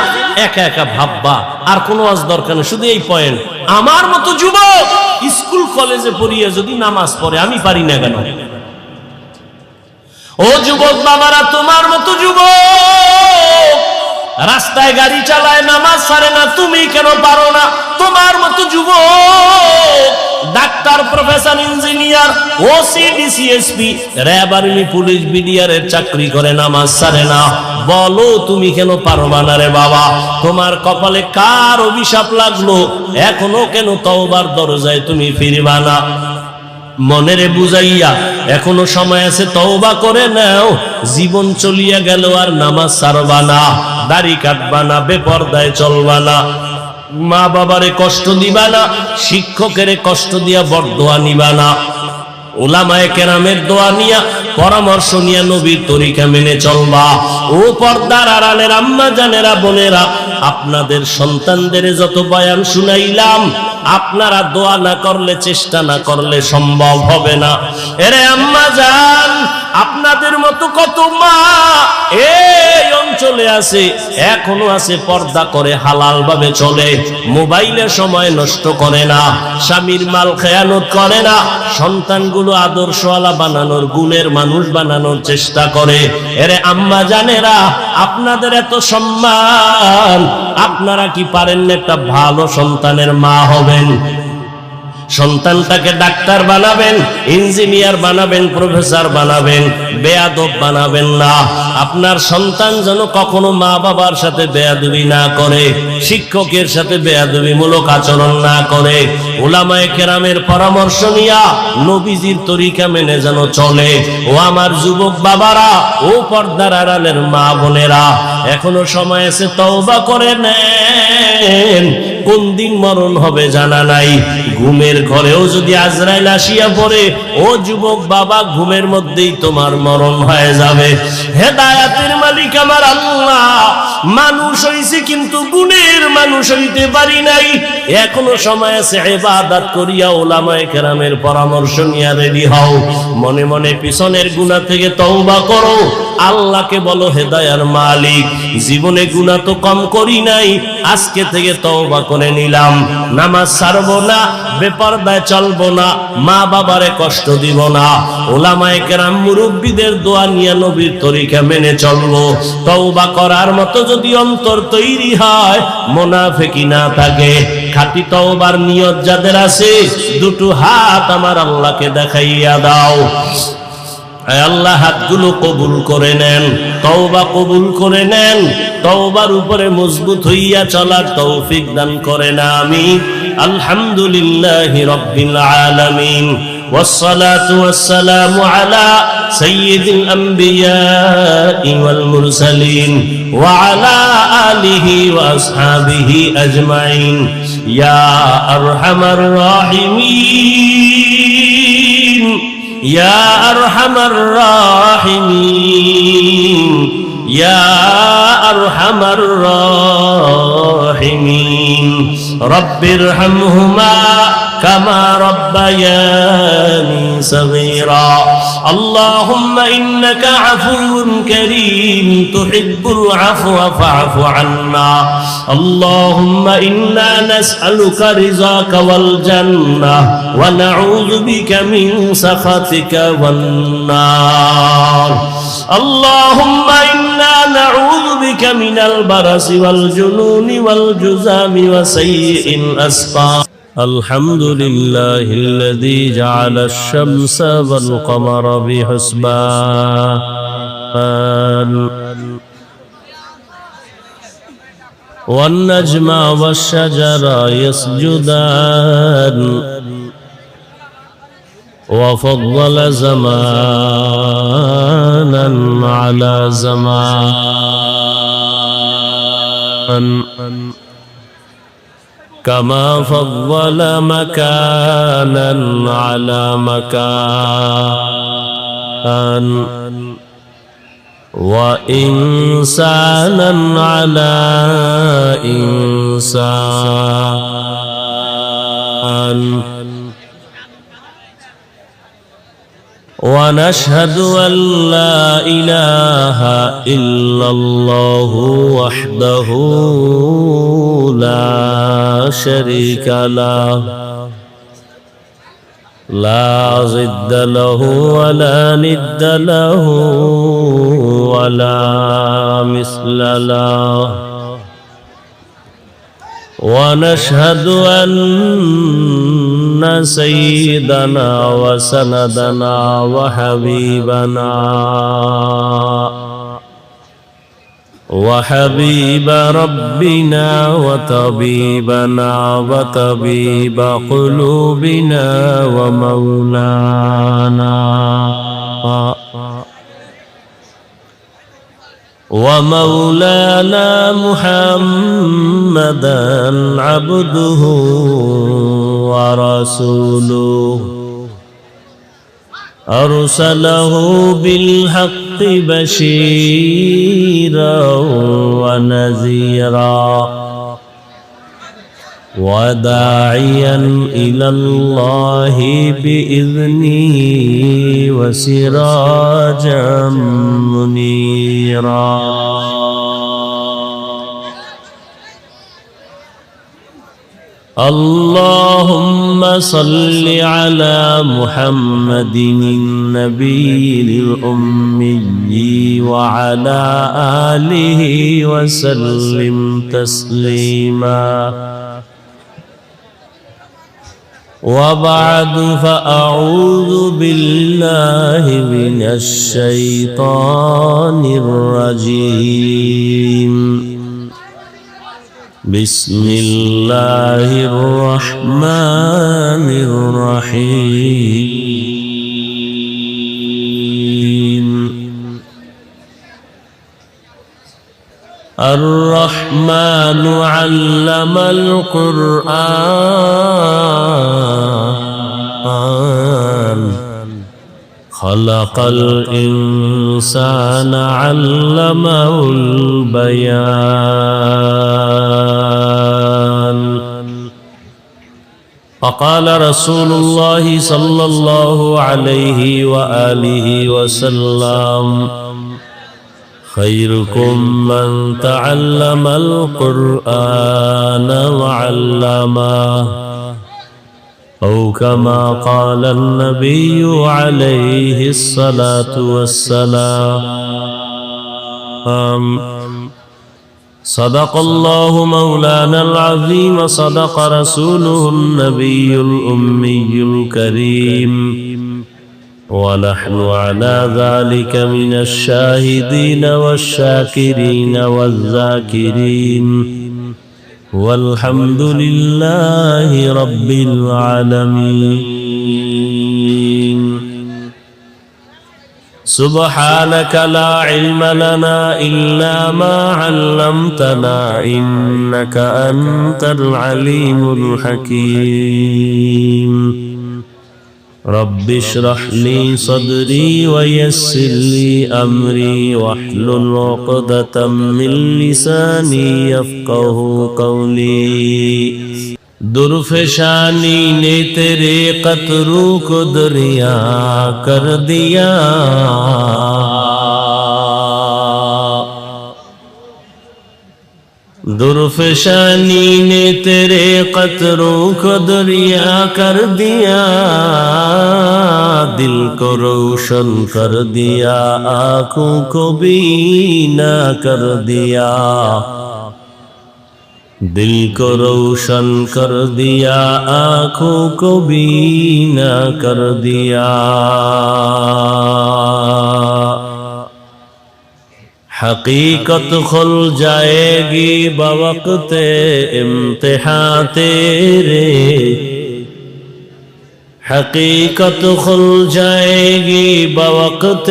একা একা ভাববা, আর কোনো ওয়াজ দরকার নেই, শুধু এই পয়েন্ট, আমার মতো যুবক স্কুল কলেজে পড়িয়া যদি নামাজ পড়ে, আমি পারি না কেন? ও যুবক বাবারা, তোমার মতো যুবক রাস্তায় গাড়ি চালায়, নামাজ ছাড়ে না, তুমি কেন পারো না? তোমার মতো যুবক doctor, professor, engineer, OC, DC SP, RAB, army, police, BDR এর চাকরি করে, নামাজ ছাড়ে না, বলো তুমি কেন পারবা না রে বাবা? তোমার কপালে কার অভিশাপ লাগলো? এখনো কেন তওবার দরজায় তুমি ফিরবা না? মনেরে বুঝাইয়া এখনো সময় আছে, তওবা করে নাও। জীবন চলিয়া গেল আর নামাজ ছাড়বা না, দাড়ি কাটবা না, বেপরদায় চলবা না, মা বাবারে কষ্ট দিবা না, শিক্ষকের কষ্ট দিয়া বরদোয়া নিবা না, উলামায়ে কেরামের দোয়া নিয়া পরামর্শ নিয়া নবীর তরিকা মেনে চলবা। ও পর্দার আড়ালের আম্মা জানেরা, বোনেরা, আপনাদের সন্তানদের যত বয়ান শুনাইলাম, আপনারা দোয়া না করলে, চেষ্টা না করলে সম্ভব হবে না। এরে আম্মা জান, আপনাদের মতো কত মা এই অঞ্চলে আছে, এখনো আছে, পর্দা করে হালাল ভাবে চলে, মোবাইলে সময় নষ্ট করে না, স্বামীর মাল খেয়ানত করে না, সন্তানগুলো আদর্শওয়ালা বানানোর, গুণের মানুষ বানানোর চেষ্টা করে। এরে আম্মা জানেরা, আপনাদের এত সম্মান, আপনারা কি পারেন না একটা ভালো সন্তানের মা হবেন? সন্তানটাকে ডাক্তার বানাবেন, ইঞ্জিনিয়ার বানাবেন, প্রফেসর বানাবেন, বেয়াদব বানাবেন না। আপনার সন্তান যেন কখনো মা বাবার সাথে বেয়াদবি না করে, শিক্ষকের সাথে বেয়াদবিমূলক আচরণ না করে, উলামায়ে কেরামের পরামর্শ নিয়া নবীজির তরিকা মেনে যেন চলে। ও আমার যুবক বাবারা, ও পর্দার আড়ালের মা বোনেরা, এখনো সময় আছে, তওবা করে নেন। কোন দিন মরণ হবে জানা নাই। ঘুমের ঘরেও যদি আজরাইল আসিয়া পড়ে, ও যুবক বাবা, ঘুমের মধ্যেই তোমার মরণ হয়ে যাবে। হেদায়েতের মালিক আমার আল্লাহ। মানুষ হইছে কিন্তু গুণের মানুষ হইতে পারি নাই। এখনো সময় আছে, ইবাদত করিয়া উলামায়ে কেরামের পরামর্শ নিয়ে রেডি হও। মনে মনে পিছনের গুনাহ থেকে তওবা করো, আল্লাহকে বলো, হেদায়ার মালিক, জীবনে গুনাহ তো কম করি নাই, আজকে থেকে তওবা করে নিলাম। নামাজ ছাড়বো না, বেপরদায় চলবো না, মা বাবারে কষ্ট দিব না, উলামায়ে কেরাম মুরব্বিদের দোয়া নিয়ে নবীর তরিকা মেনে চলবো। তওবা করার মতো যদি অন্তর তৈরি হয়, মুনাফিকি না থাকে, খাঁটি তওবার নিয়ত যাদের আছে, দুটো হাত আমার আল্লাহকে দেখাইয়া দাও। আল্লাহ হাতগুলো কবুল করে নেন, তওবা কবুল করে নেন, তওবার উপরে মজবুত হইয়া চলার তৌফিক দান করেন, আমিন। আলহামদুলিল্লাহি রাব্বিল আলামিন, ওয়াসসালাতু ওয়াসসালামু আলা সাইয়্যিদিল আমবিয়াই ওয়াল মুরসালিন ওয়া আলা আলিহি ওয়া আসহাবিহি আজমাইন। ইয়া আরহামার রাহিমিন, ইয়া আরহামার রাহিমিন, ইয়া আরহামার রাহিমিন। রব্বিরহামহুমা কামা রব্বায়ানি সগীরা। আল্লাহুম্মা ইন্নাকা আফুউন কারীম তুহিব্বুল আফওয়া ফা'ফু আন্না। আল্লাহুম্মা ইন্না নাসআলুকা রিযাকা ওয়াল জান্নাহ ওয়া নাউযু বিকা মিন সাখাতিকা ওয়ান নার। আল্লাহুম্মা ইন্না নাউযু বিকা মিনাল বারাসি ওয়াল জুনুনি ওয়াল জুযামি ওয়া সাইয়্যিল আসকাম। الحمد لله الذي جعل الشمس والقمر بحسبان والنجم والشجر يسجدان وفضل زمانا على زمان كما فضل مكانا على مكان وإنسانا على إنسان. ونشهد أن لا إله إلا الله وحده لا شريك له لا ضد له ولا ند له ولا مثل له. ونشهد أن سيدنا وسندنا وحبيبنا وحبيب ربنا وطبيبنا وطبيب قلوبنا ومولانا محمدا عبده ورسوله أرسله بالحق بشيرا ونذيرا وداعيا إلى الله بإذنه وسراجا منيرا. اللهم صل على محمد النبي الأمي وعلى آله وسلم تسليما. وبعد فأعوذ بالله من الشيطان الرجيم بسم الله الرحمن الرحيم الرحمن علم القرآن خلق الإنسان علمه البيان وقال رسول الله صلى الله عليه وآله وسلم خيركم من تعلم القرآن وعلمه أو كما قال النبي عليه الصلاة والسلام صدق الله مولانا العظيم صدق رسوله النبي الأمي الكريم ونحن على ذلك من الشاهدين والشاكرين والذاكرين والحمد لله رب العالمين سبحانك لا علم لنا إلا ما علمتنا إنك أنت العليم الحكيم رب اشرح لي صدري ويسر لي أمري واحلل عقدة من لساني يفقه قولي درفشانی نے تیرے قطروں کو دریا کر دیا درفشانی نے تیرے قطروں کو دریا کر دیا دل کو روشن کر دیا آنکھوں کو بینا کر دیا دل کو روشن کر دیا آنکھوں کو بینا کر دیا حقیقت کھل جائے گی بوقت امتحان تیرے حقیقت کھل جائے گی بوقت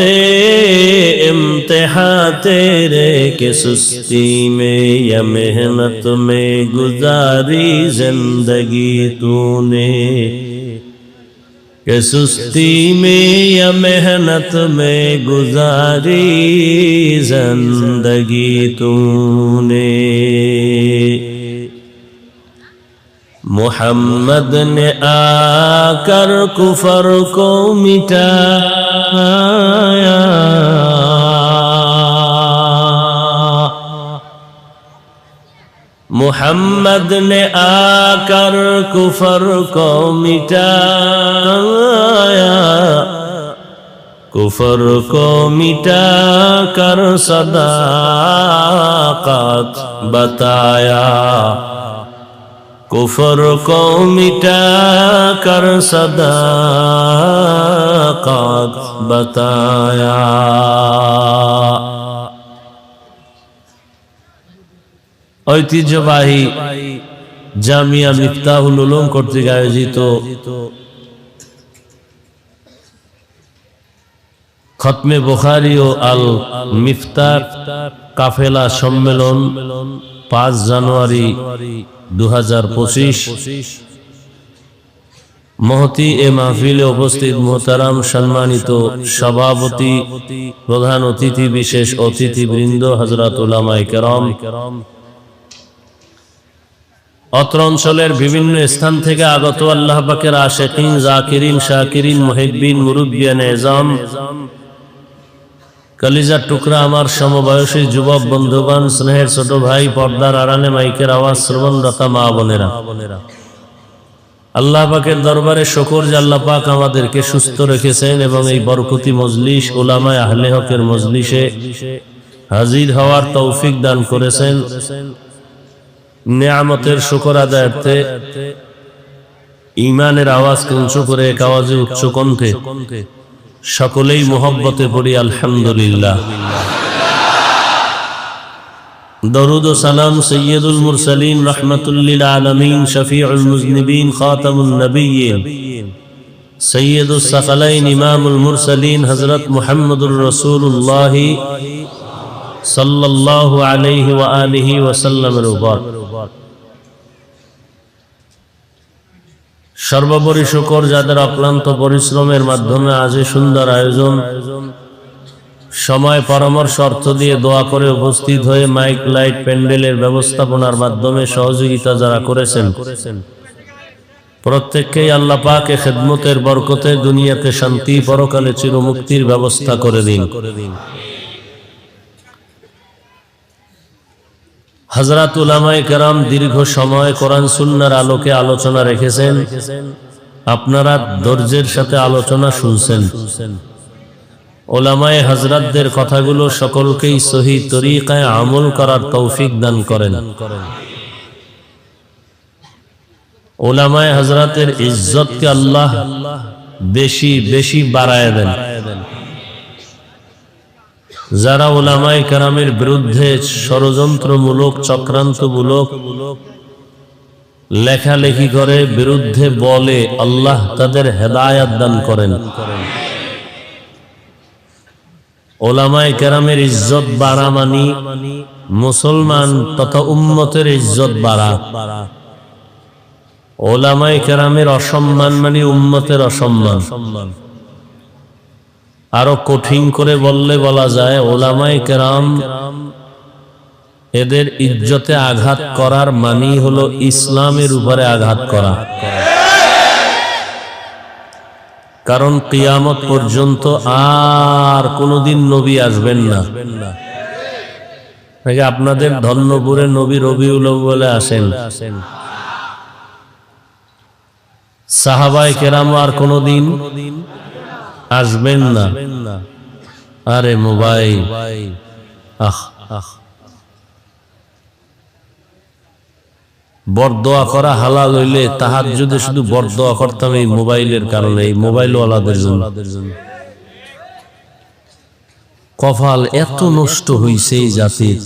امتحان تیرے کہ سستی میں یا محنت میں گزاری زندگی تو نے کہ سستی میں یا محنت میں گزاری زندگی تو نے محمد نے آ کر کفر کو مٹایا محمد نے آ کر کفر کو مٹایا کفر کو مٹا کر صداقت بتایا کفر کو مٹا کر صداقت بتایا ঐতিহ্যবাহী জামিয়া মিফতাহুল উলুম কর্তৃক আয়োজিত খতমে বুখারী ও আল মিফতাহ কাফেলা সম্মেলন 5 জানুয়ারি 2025 মহতি এ মাহফিলে উপস্থিত মোহতারাম সম্মানিত সভাপতি প্রধান অতিথি বিশেষ অতিথিবৃন্দ হযরত উলামায়ে কেরাম অত্র অঞ্চলের বিভিন্ন স্থান থেকে আগত আল্লাহ পাকের আশিকিন জাকিরিন শাকিরিন মুহিব্বিন মুরব্বিয়ান এজাম কলিজার টুকরা আমার সমবয়সী যুবক বন্ধুগণ স্নেহের ছোট ভাই পর্দার আড়ালে মাইকের আওয়াজ শ্রবণরত মা বোনেরা আল্লাহ পাকের দরবারে শুকর যে আল্লাহ পাক আমাদেরকে সুস্থ রেখেছেন এবং এই বরকতি মজলিস উলামায়ে আহলে হকের মজলিসে হাজির হওয়ার তৌফিক দান করেছেন নিয়ামতের শুকর আদায়ার্থে ঈমানের আওয়াজকে উঁচু করে এক আওয়াজে উচ্চ কণ্ঠে সকলেই মুহাব্বতে পড়ি আলহামদুলিল্লাহ। দরুদ ও সালাম সৈয়দুল মুরসালিন রাহমাতুল লিল আলামিন শফিউল মুজনিবিন খাতামুন নবিয়্যিন সৈয়দুস সাকালাইন ইমামুল মুরসালিন হযরত মুহাম্মদুর রাসূলুল্লাহ সাল্লাল্লাহু আলাইহি ওয়া আলিহি ওয়া সাল্লামের উপর সর্বোপরি শুকর যাদের অক্লান্ত পরিশ্রমের মাধ্যমে আজ এই সুন্দর আয়োজন, সময় পরামর্শ অর্থ দিয়ে দোয়া করে উপস্থিত হয়ে মাইক লাইট প্যান্ডেলের ব্যবস্থাপনার মাধ্যমে সহযোগিতা যারা করেছেন, প্রত্যেককেই আল্লাহ পাক এ খেদমতের বরকতে দুনিয়াতে শান্তি, পরকালে চিরমুক্তির ব্যবস্থা করে দিন। হযরত উলামায়ে কেরাম দীর্ঘ সময় কোরআন সুন্নাহর আলোকে আলোচনা রেখেছেন, আপনারা ধৈর্যের সাথে আলোচনা শুনছেন। উলামায়ে হযরতদের কথাগুলো সকলকেই সহি তরিকায় আমল করার তৌফিক দান করেন। উলামায়ে হযরতের ইজ্জতকে আল্লাহ বেশি বেশি বাড়ায় দেন। যারা উলামায়ে কেরামের বিরুদ্ধে ষড়যন্ত্রমূলক চক্রান্তমূলক লেখালেখি করে, বিরুদ্ধে বলে, আল্লাহ তাদের হেদায়েত দান করেন। উলামায়ে কেরামের ইজ্জত বাড়া মানি মুসলমান তথা উম্মতের ইজ্জত বাড়া। উলামায়ে কেরামের অসম্মান মানে উম্মতের অসম্মান। আরো কঠিন করে বললে বলা যায়, উলামায়ে কেরাম এদের ইজ্জতে আঘাত করার মানি হলো ইসলামের উপরে আঘাত করা। কারণ কিয়ামত পর্যন্ত আর কোনদিন নবী আসবেন না। আপনাদের ধন্যপুরে নবী রবিউল আউয়ালে আসেন, সাহাবায়ে কেরাম আর কোনদিন আসবেন না। আরে মোবাইল, বরদোয়া করা হালাল হইলে তাহাজ্জুদে শুধু বরদোয়া করতাম এই মোবাইলের কারণে, এই মোবাইল ওয়ালাদের জন্য। কপাল এত নষ্ট হইছে এই জাতির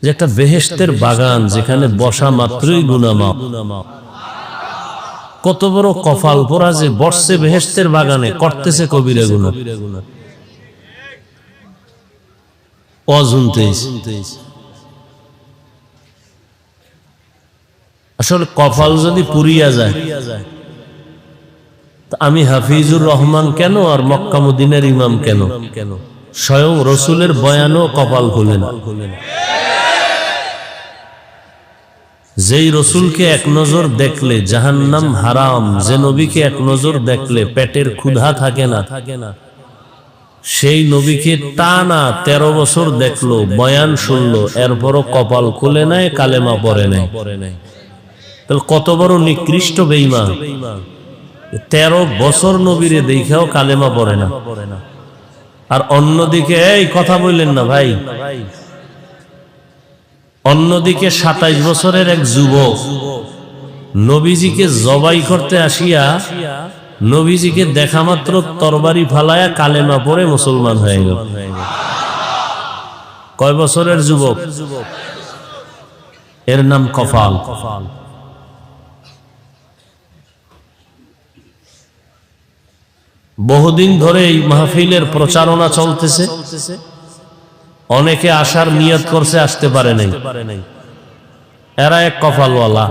যে একটা বেহেশতের বাগান যেখানে বসা মাত্রই গুনাহ মাফ। কত বড় কপাল পোড়া যে বসছে বেহেশতের বাগানে, করতেছে কবিরা গুনাহ। আসলে কপাল যদি পুরিয়া যায়, আমি হাফিজুর রহমান কেন আর মক্কা মদিনার ইমাম কেন? স্বয়ং রসুলের বয়ানও কপাল খুলেন। যেই রসুলকে এক নজর দেখলে জাহান্নাম হারাম, যে নবীকে এক নজর দেখলে পেটের ক্ষুধা থাকে না, সেই নবীকে টানা 13 বছর দেখলো, বয়ান শুনলো, এরপরও কপাল খুলে নাই, কালেমা পড়ে নাই। তাহলে কত বড় নিকৃষ্ট বেঈমান! 13 বছর নবীরে দেখাও কালেমা পড়ে না। আর অন্যদিকে, এই কথা বললেন না ভাই, অন্যদিকে 27 বছরের এক যুবক নবীজিকে জবাই করতে আসিয়া নবীজিকে দেখা মাত্র তরবারি ফালায়া কালেমা পড়ে মুসলমান হয়ে গেল। কয় বছরের যুবক? এর নাম কপাল। বহুদিন ধরে এই মাহফিলের প্রচারণা চলতেছে, অনেকে আসার নিয়ত করছে, আসতে পারে নাই। এরা এক কপালওয়ালা।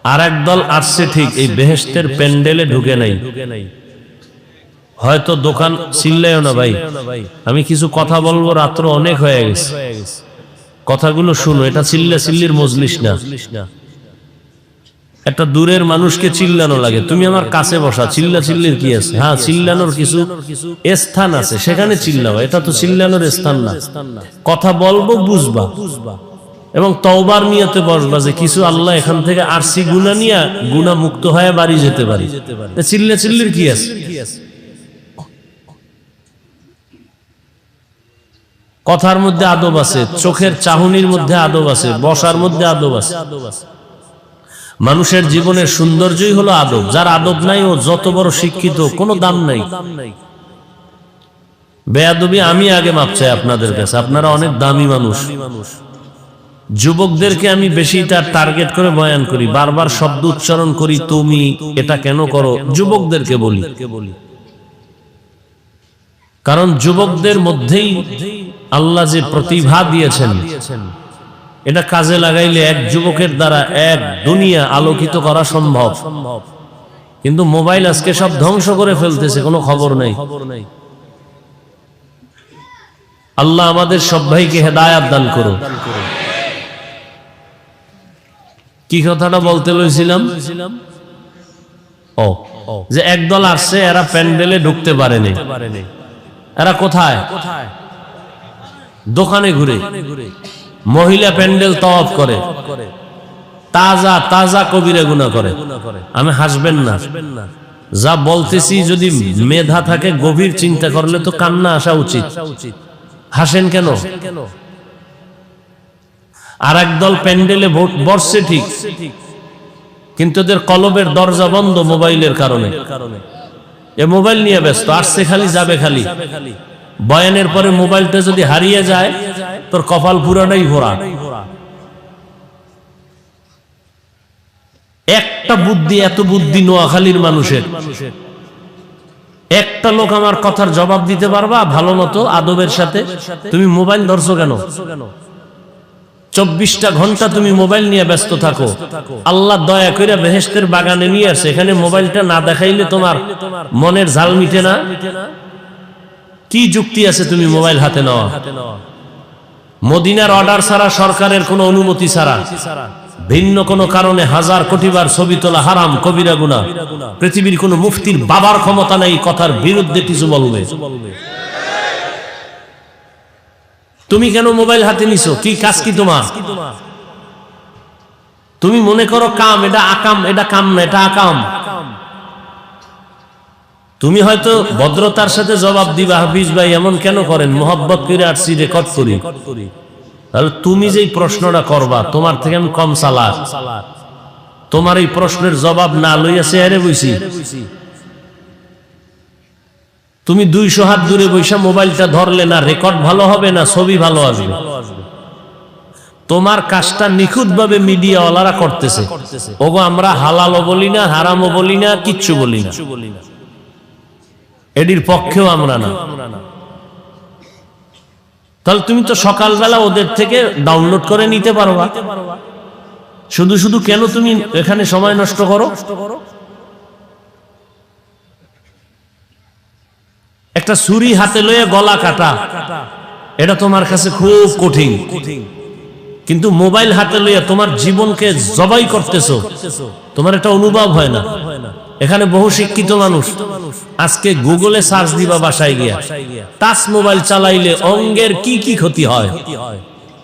আর এক দল আসছে ঠিক, এই বেহেশতের প্যান্ডেলে ঢুকে নাই। হয়তো দোকান চিল্লাইও না ভাই, আমি কিছু কথা বলবো, রাত্র অনেক হয়ে গেছে, কথাগুলো শুনো। এটা চিল্লা চিল্লির মজলিস না। একটা দূরের মানুষকে চিল্লানো লাগে, তুমি আমার কাছে বসা, চিল্লা চিল্লির কি আছে? হ্যাঁ, চিল্লানোর কিছু স্থান আছে, সেখানে চিল্লাও। এটা তো চিল্লানোর স্থান না। কথা বলবো, বুঝবা, এবং তওবার নিয়তে বসবা যে কিছু আল্লাহ এখান থেকে আরসি গুনাহ নিয়ে গুনাহ মুক্ত হয়ে বাড়ি যেতে পারি। চিল্লা চিল্লির কি আছে? কথার মধ্যে আদব আছে, চোখের চাহনির মধ্যে আদব আছে, বসার মধ্যে আদব আছে। মানুষের জীবনের সৌন্দর্যই হলো আদব। যার আদব নাই ও যত বড় শিক্ষিত, কোনো দাম নাই। বেয়াদবি আমি আগে মাপ চাই আপনাদের কাছে, আপনারা অনেক দামি মানুষ। যুবকদেরকে আমি বেশি তার টার্গেট করে বয়ান করি, বারবার শব্দ উচ্চারণ করি, তুমি এটা কেন করো, যুবকদেরকে বলি। কারণ যুবকদের মধ্যেই আল্লাহ যে প্রতিভা দিয়েছেন, এটা কাজে লাগাইলে এক যুবকের দ্বারা এক দুনিয়া আলোকিত করা সম্ভব। কিন্তু মোবাইল আজকে সব ধ্বংস করে ফেলতেছে, কোনো খবর নেই। আল্লাহ আমাদের সব ভাইকে হেদায়াত দান করো। কি কথাটা বলতে লইছিলাম? ও, যে একদল আসছে, এরা প্যান্ডেলে ঢুকতে পারেনি। এরা কোথায়? দোকানে ঘুরে, মহিলা প্যান্ডেল তওয়াফ করে, তাজা তাজা কবিরা গুনাহ করে। আমি হাসবেন না, যা বলতেছি যদি মেধা থাকে গভীর চিন্তা করলে তো কান্না আসা উচিত। হাসেন কেন? আর একদল প্যান্ডেলে বসছে ঠিক, কিন্তু এদের কলবের দরজা বন্ধ মোবাইলের কারণে। এ মোবাইল নিয়ে ব্যস্ত, আসছে খালি যাবে খালি। বয়ানের পরে মোবাইলটা যদি হারিয়ে যায়, তোর কপাল পুরাটাই ভরা। একটা বুদ্ধি, এত বুদ্ধি নোয়াখালীর মানুষের। একটা লোক আমার কথার জবাব দিতে পারবা ভালো মতো আদবের সাথে? তুমি মোবাইল ধরছো কেন? 24টা ঘন্টা তুমি মোবাইল নিয়ে ব্যস্ত থাকো। আল্লাহ দয়া করে বেহেশতের বাগানে নিয়ে আসে, এখানে মোবাইলটা না দেখাইলে তোমার মনের ঝাল মিটে না। কি যুক্তি আছে তুমি মোবাইল হাতে নেওয়া? মদিনার অর্ডার ছাড়া, সরকারের কোনো অনুমতি ছাড়া, ভিন্ন কোনো কারণে 1000 কোটি বার ছবি তোলা হারাম, কবিরা গুনাহ। পৃথিবীর কোনো মুফতির বাবার ক্ষমতা নাই কথার বিরুদ্ধে কিছু বলবে। তুমি কেন মোবাইল হাতে নিছো? কি কাজ কি তোমার? তুমি মনে করো কাম, এটা আকাম, এটা কাম না, এটা আকাম। তুমি হয়তো ভদ্রতার সাথে জবাব দিবা, হাফিজ ভাই এমন কেন করেন, মোহাব্বত করে আসছি, রেকর্ড করি। তাহলে তুমি যেই প্রশ্নটা করবা, তোমার থেকে আমি কম চালাক। তোমার এই প্রশ্নের জবাব না লইয়াছে আরে বইছি। তুমি 200 হাত দূরে বৈশা মোবাইলটা ধরলে না রেকর্ড ভালো হবে, না ছবি ভালো আসবে। তোমার কাজটা নিখুঁত ভাবে মিডিয়াওয়ালারা করতেছে। ওগো আমরা হালালও বলি না, হারামও বলি না, কিচ্ছু বলি না, এটির পক্ষেও আমরা না। তাহলে তুমি তো সকালবেলা ওদের থেকে ডাউনলোড করে নিতে পারবা। শুধু শুধু কেন তুমি এখানে সময় নষ্ট করো? একটা ছুরি হাতে লয়ে গলা কাটা, এটা তোমার কাছে খুব কঠিন। কিন্তু মোবাইল হাতে লইয়া তোমার জীবনকে জবাই করতেছো, তোমার এটা অনুভব হয় না। এখানে বহু শিক্ষিত মানুষ আজকে গুগলে সার্চ দিবা বাসায় গিয়া, টাচ মোবাইল চালাইলে অঙ্গের কি কি ক্ষতি হয়,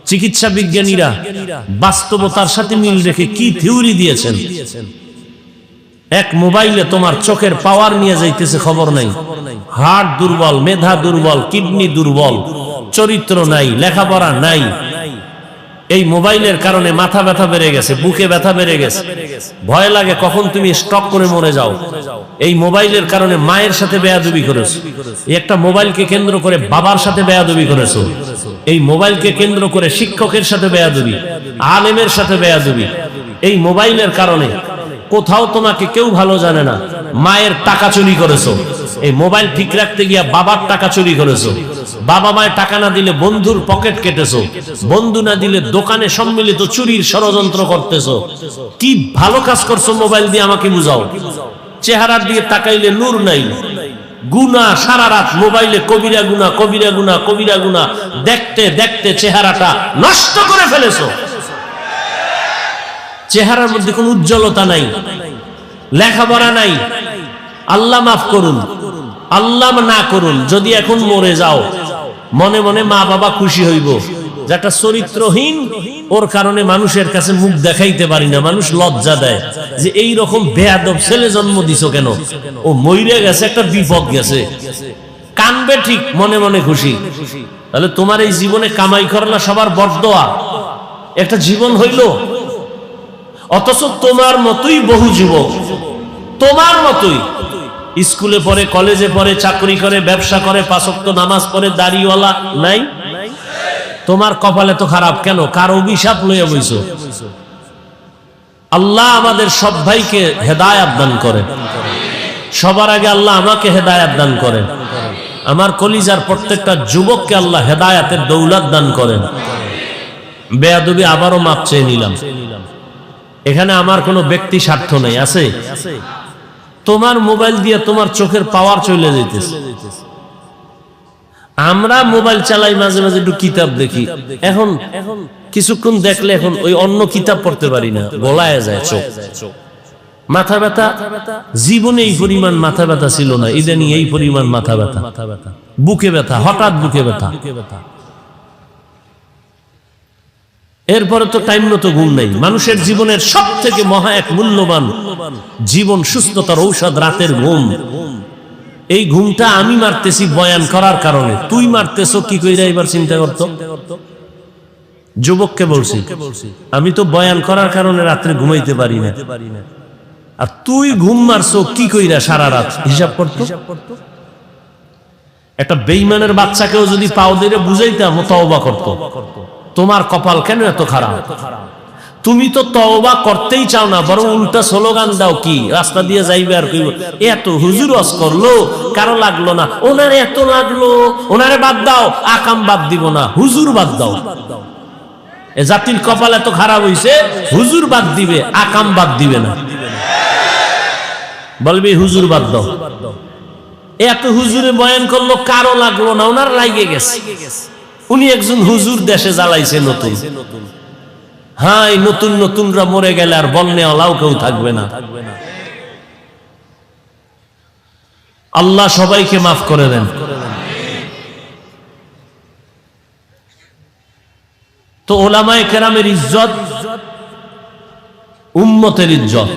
চিকিৎসা বিজ্ঞানীরা বাস্তবতার সাথে মিল রেখে কি থিওরি দিয়েছেন। এক মোবাইলে তোমার চোখের পাওয়ার নিয়ে যাইতেছে খবর নাই। হার্ট দুর্বল, মেধা দুর্বল, কিডনি দুর্বল, চরিত্র নাই, লেখাপড়া নাই। এই মোবাইলের কারণে মাথা ব্যথা বেড়ে গেছে, বুকে ব্যথা বেড়ে গেছে, ভয় লাগে কখন তুমি স্ট্রোক করে মরে যাও। এই মোবাইলের কারণে মায়ের সাথে বেয়াদবি করেছো, এই একটা মোবাইলকে কেন্দ্র করে বাবার সাথে বেয়াদবি করেছো, এই মোবাইলকে কেন্দ্র করে শিক্ষকের সাথে বেয়াদবি, আলেমের সাথে বেয়াদবি। এই মোবাইলের কারণে কোথাও তোমাকে কেউ ভালো জানে না, মায়ের টাকা চুরি করেছো। এই মোবাইল ঠিক রাখতে গিয়া বাবার টাকা চুরি করেছো। বাবা মায়ের টাকা না দিলে বন্ধুর পকেট কেটেছো, বন্ধু না দিলে দোকানে সম্মিলিত চুরির ষড়যন্ত্র করতেছো। কি ভালো কাজ করছো মোবাইল দিয়ে আমাকে বুঝাও। চেহারার দিকে তাকাইলে নূর নাই, গুনাহ সারা রাত মোবাইলে, কবিরা গুনাহ, কবিরা গুনাহ, কবিরা গুনাহ দেখতে দেখতে চেহারাটা নষ্ট করে ফেলেছো। চেহারার মধ্যে কোনো উজ্জ্বলতা নাই, লেখাপড়া নাই। আল্লাহ মাফ করুন, আল্লাহ না করুন, যদি এখন মরে যাও মনে মনে মা বাবা খুশি হইব যে একটা চরিত্রহীন, ওর কারণে মানুষের কাছে মুখ দেখাইতে পারি না, মানুষ লজ্জা দেয় যে এই রকম বেয়াদব ছেলে জন্ম দিছো কেন, ও মইরে গেছে, একটা বিপদ গেছে, কানবে ঠিক, মনে মনে খুশি। তাহলে তোমার এই জীবনে কামাই করলা সবার বড়দোয়া, একটা জীবন হইল। অথচ তোমার মতোই বহু যুবক, তোমার মতোই স্কুলে পড়ে, কলেজে পড়ে, চাকরি করে, ব্যবসা করে, 5 ওয়াক্ত নামাজ পড়ে, দাড়িওয়ালা নাই। তোমার কপালে তো খারাপ কেন? কার অভিশাপ লইয়া বইছো? আল্লাহ আমাদের সব ভাইকে হেদায়েত দান করেন। সবার আগে আল্লাহ আমাকে হেদায়েত দান করেন। আমার কলিজার প্রত্যেকটা যুবককে আল্লাহ হেদায়েতের দৌলত দান করেন। বেয়াদবি আবারও মাপ চেয়ে নিলাম। এখানে আমার কোনো ব্যক্তি স্বার্থ নেই, আছে? তোমার মোবাইল দিয়ে তোমার চোখের পাওয়ার চলে যাইতেছে। আমরা মোবাইল চালাই, মাঝে মাঝে একটু কিতাব দেখি। এখন কিছুক্ষণ দেখলে এখন ওই অন্য কিতাব পড়তে পারি না, গলায় যায় চোখ। মাথা ব্যথা, জীবনে এই পরিমাণ মাথা ব্যথা ছিল না, ইদানিং এই পরিমাণ মাথা ব্যথা, বুকে ব্যথা, হঠাৎ বুকে ব্যথা। এরপরে তো টাইম মতো ঘুম নাই। মানুষের জীবনের সব থেকে মহা এক মূল্যবান জীবন সুস্থতার ঔষধ রাতের ঘুম। এই ঘুমটা আমি মারতেছি বয়ান করার কারণে, তুই মারতেছ কি কইরা এবার চিন্তা করতো। যুবককে বলছি, আমি তো বয়ান করার কারণে রাত্রে ঘুমাইতে পারি না, আর তুই ঘুম মারছো কি কইরা সারা রাত, হিসাব করতো। একটা বেঈমানের বাচ্চাকেও যদি পাও দিয়ে বুঝাইতাম, তওবা করতো। তোমার কপাল কেন এত খারাপ? তুমি তো তওবা করতেই চাও না, বরং উল্টা স্লোগান দাও, কি রাস্তা দিয়ে যাইবে আর কইব এত হুজুর ওয়াজ করলো, কারো লাগলো না, ওনারে এত লাগলো, ওনারে বাদ দাও, আকাম বাদ দিব না, হুজুর বাদ দাও। এ জাতির কপাল এত খারাপ হইছে, হুজুর বাদ দিবে, আকাম বাদ দিবে না, বলবি হুজুর বাদ দাও। এত হুজুরে বয়ান করলো, কারো লাগলো না, ওনার লাগে গেছে। উনি একজন হুজুর দেশে জ্বালাইছে নতুন। হ্যাঁ, নতুন নতুনরা মরে গেলে আর বন্যাওয়ালাও কেউ থাকবে না। আল্লাহ সবাইকে মাফ করে দেন। তো ওলামায়ে কেরামের ইজ্জত, উম্মতের ইজ্জত,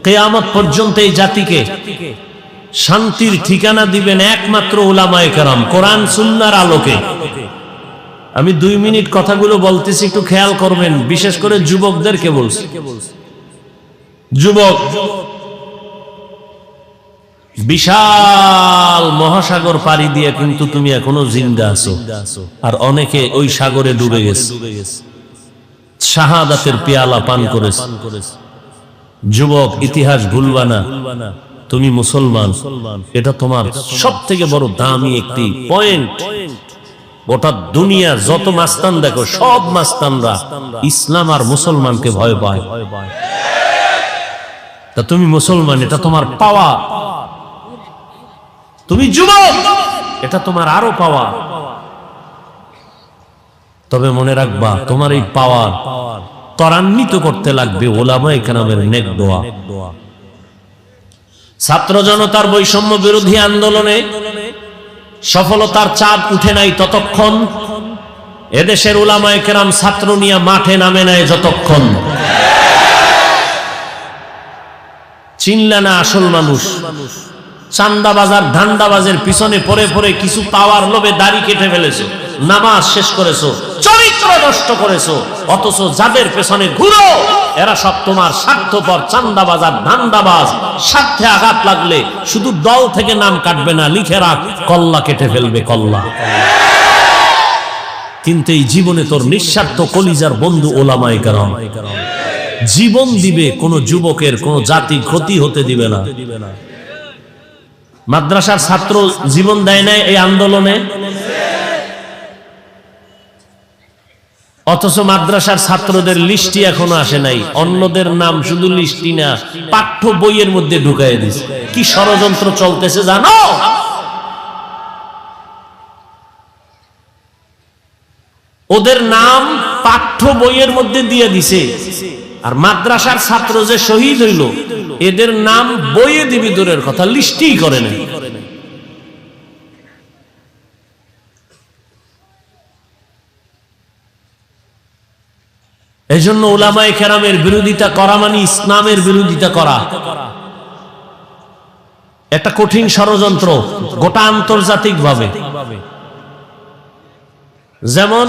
কিয়ামত পর্যন্ত এই জাতিকে শান্তির ঠিকানা দিবেন একমাত্র ওলামায়ে কেরাম, কোরআন সুন্নাহর আলোকে। আমি 2 মিনিট কথাগুলো বলতেছি, একটু খেয়াল করবেন, বিশেষ করে যুবকদেরকে বলছি। যুবক, বিশাল মহাসাগর পাড়ি দিয়ে কিন্তু তুমি এখনো জিন্দা আছো, আর অনেকে ওই সাগরে ডুবে গেছে, শাহাদাতের পেয়ালা পান করেছে। যুবক, ইতিহাস ভুলবা না, তুমি মুসলমান, এটা তোমার সব থেকে বড় দামি একটি পয়েন্ট। গোটা দুনিয়া যত মাস্তান দেখো, সব মাস্তানরা ইসলাম আর মুসলমানকে ভয় পায়। তা তুমি মুসলমান, এটা তোমার পাওয়া। তুমি যুবক, এটা তোমার আরো পাওয়া। তবে মনে রাখবা, তোমার এই পাওয়ার ত্বরান্বিত করতে লাগবে ওলামায়ে কেরামের নেক দোয়া। ছাত্র জনতার বৈষম্য বিরোধী আন্দোলনে সফলতার চাঁদ উঠে নাই ততক্ষণ, এদেশের উলামায়ে কেরাম ছাত্র নিয়ে মাঠে নামে নাই যতক্ষণ। চিনলা না আসল মানুষ। চান্দাবাজার ধান্দাবাজের পিছনে পড়ে পড়ে কিছু পাওয়ার লোভে দাড়ি কেটে ফেলেছো, নামাজ শেষ করেছো, চরিত্র নষ্ট করেছো, অথচ যাদের পেছনে ঘুরো এরা সব তোমার স্বার্থপর চান্দাবাজার ধান্দাবাজ। স্বার্থে আঘাত লাগলে শুধু দল থেকে নাম কাটবে না, লিখে রাখ, কল্লা কেটে ফেলবে, কল্লা। কিন্তু এই জীবনে তোর নিঃস্বার্থ কলিজার বন্ধু ওলামায়ে কেরাম জীবন দিবে, কোন যুবকের কোন জাতি ক্ষতি হতে দিবে না। মাদ্রাসার ছাত্র জীবন দেয় নাই এই আন্দোলনে, অথচ মাদ্রাসার ছাত্রদের লিস্টি এখনো আসে নাই। অন্যদের নাম শুধু লিস্টি না, পাঠ্য বইয়ের মধ্যে ঢুকাই দিছে। কি ষড়যন্ত্র চলতেছে জানো? ওদের নাম পাঠ্য বইয়ের মধ্যে দিয়ে দিছে, আর মাদ্রাসার ছাত্র যে শহীদ হইল এদের নাম বইয়ে দিবি দূরের কথা, লিস্টেই করে নাই। এজন্য উলামায়ে কেরামের বিরোধিতা করা মানে ইসলামের বিরোধিতা করা। একটা কঠিন ষড়যন্ত্র গোটা আন্তর্জাতিক ভাবে। যেমন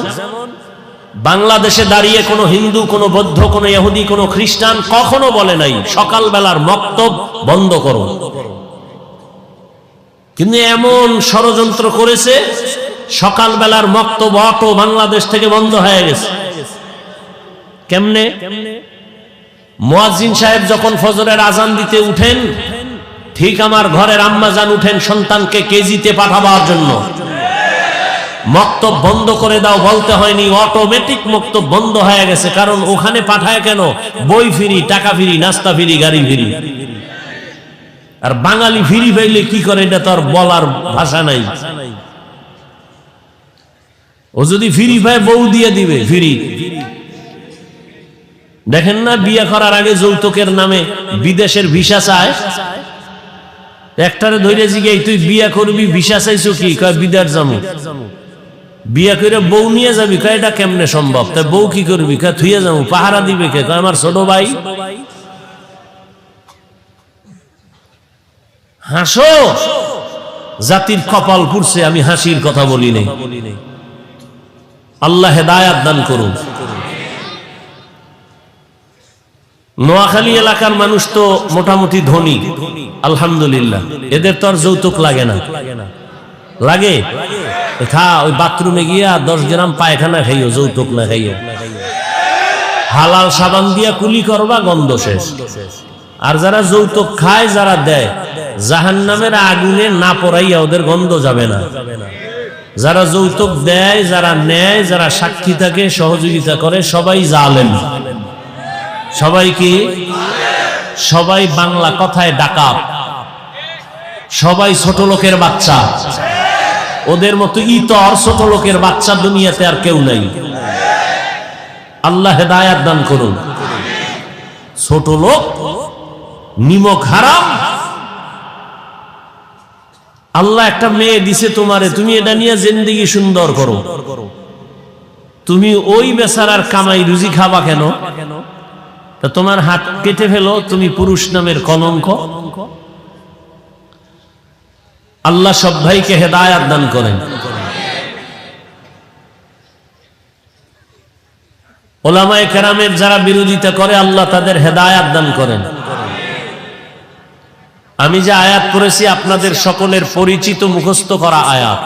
বাংলাদেশে দাঁড়িয়ে কোনো হিন্দু, কোনো বৌদ্ধ, কোনো ইহুদি, কোনো খ্রিস্টান কখনো বলে নাই সকালবেলার মক্তব বন্ধ করো, কিন্তু এমন ষড়যন্ত্র করেছে সকালবেলার মক্তব অটো বাংলাদেশ থেকে বন্ধ হয়ে গেছে। কেমনে? মুয়াজ্জিন সাহেব যখন ফজরের আজান দিতে উঠেন, ঠিক আমার ঘরের আম্মা জান উঠেন সন্তানকে কেজিতে পাঠাবার জন্য, মক্তব বন্ধ করে দাও বলতে হয়নি, অটোমেটিক মক্তব বন্ধ হয়ে গেছে। কারণ ওখানে পাঠায় কেন? বই ফ্রি, টাকা ফ্রি, নাস্তা ফ্রি, গাড়ি ফ্রি। আর বাঙালি ফ্রি পাইলে কি করে এটা তো আর বলার ভাষা নাই। ও যদি ফ্রি পায় বউ দিয়ে দিবে ফ্রি। দেখেন না, বিয়ে করার আগে যৌতুকের নামে বিদেশের ভিসা চায়। একটারে ধরে জিজ্ঞাসা, তুই বিয়ে করবি, ভিসা চাইছো কি? কয় বিদেশ যাবো। বিয়ে করে বউ নিয়ে যাবি? কয় এটা কেমনে সম্ভব? তাই বউ কি করবি? কয় থুয়ে যাবো। পাহারা দিবে কে? কয় আমার ছোট ভাই। হাসো, জাতির কপাল পুড়ছে, আমি হাসির কথা বলি নাই। আল্লাহ হেদায়াত দান করুন। নোয়াখালী এলাকার মানুষ তো মোটামুটি ধনী, আলহামদুলিল্লাহ। এদের তো আর যৌতুক লাগে না। লাগে? খা, ওই বাথরুমে গিয়া 10 গ্রাম পায়খানা খাইও, যৌতুক না খাইও। হালাল সাবান দিয়া কুলি করবা, গন্ধ শেষ। আর যারা যৌতুক খায়, যারা দেয়, জাহান্নামের আগুনে না পড়াইয়া ওদের গন্ধ যাবে না। যারা যৌতুক দেয়, যারা নেয়, যারা সাক্ষী থাকে, সহযোগিতা করে, সবাই জালেম। সবাই কি? সবাই বাংলা কথায় ডাকাত, সবাই ছোট লোকের বাচ্চা। ওদের মতো ইতর ছোট লোকের বাচ্চা দুনিয়াতে আর কেউ নাই। আল্লাহ হেদায়াত দান করুন। ছোট লোক, নিমক হারাম। আল্লাহ একটা মেয়ে দিছে তোমারে, তুমি এটা নিয়ে জিন্দেগি সুন্দর করো। তুমি ওই বেচারার কামাই রুজি খাবা কেন? তা তোমার হাত কেটে ফেলো, তুমি পুরুষ নামের কলঙ্ক। আল্লাহ সব ভাইকে হেদায়াত দান করেন। ওলামায়ে কেরামের যারা বিরোধিতা করে, আল্লাহ তাদের হেদায়াত দান করেন। আমি যে আয়াত পড়েছি আপনাদের সকলের পরিচিত মুখস্থ করা আয়াত।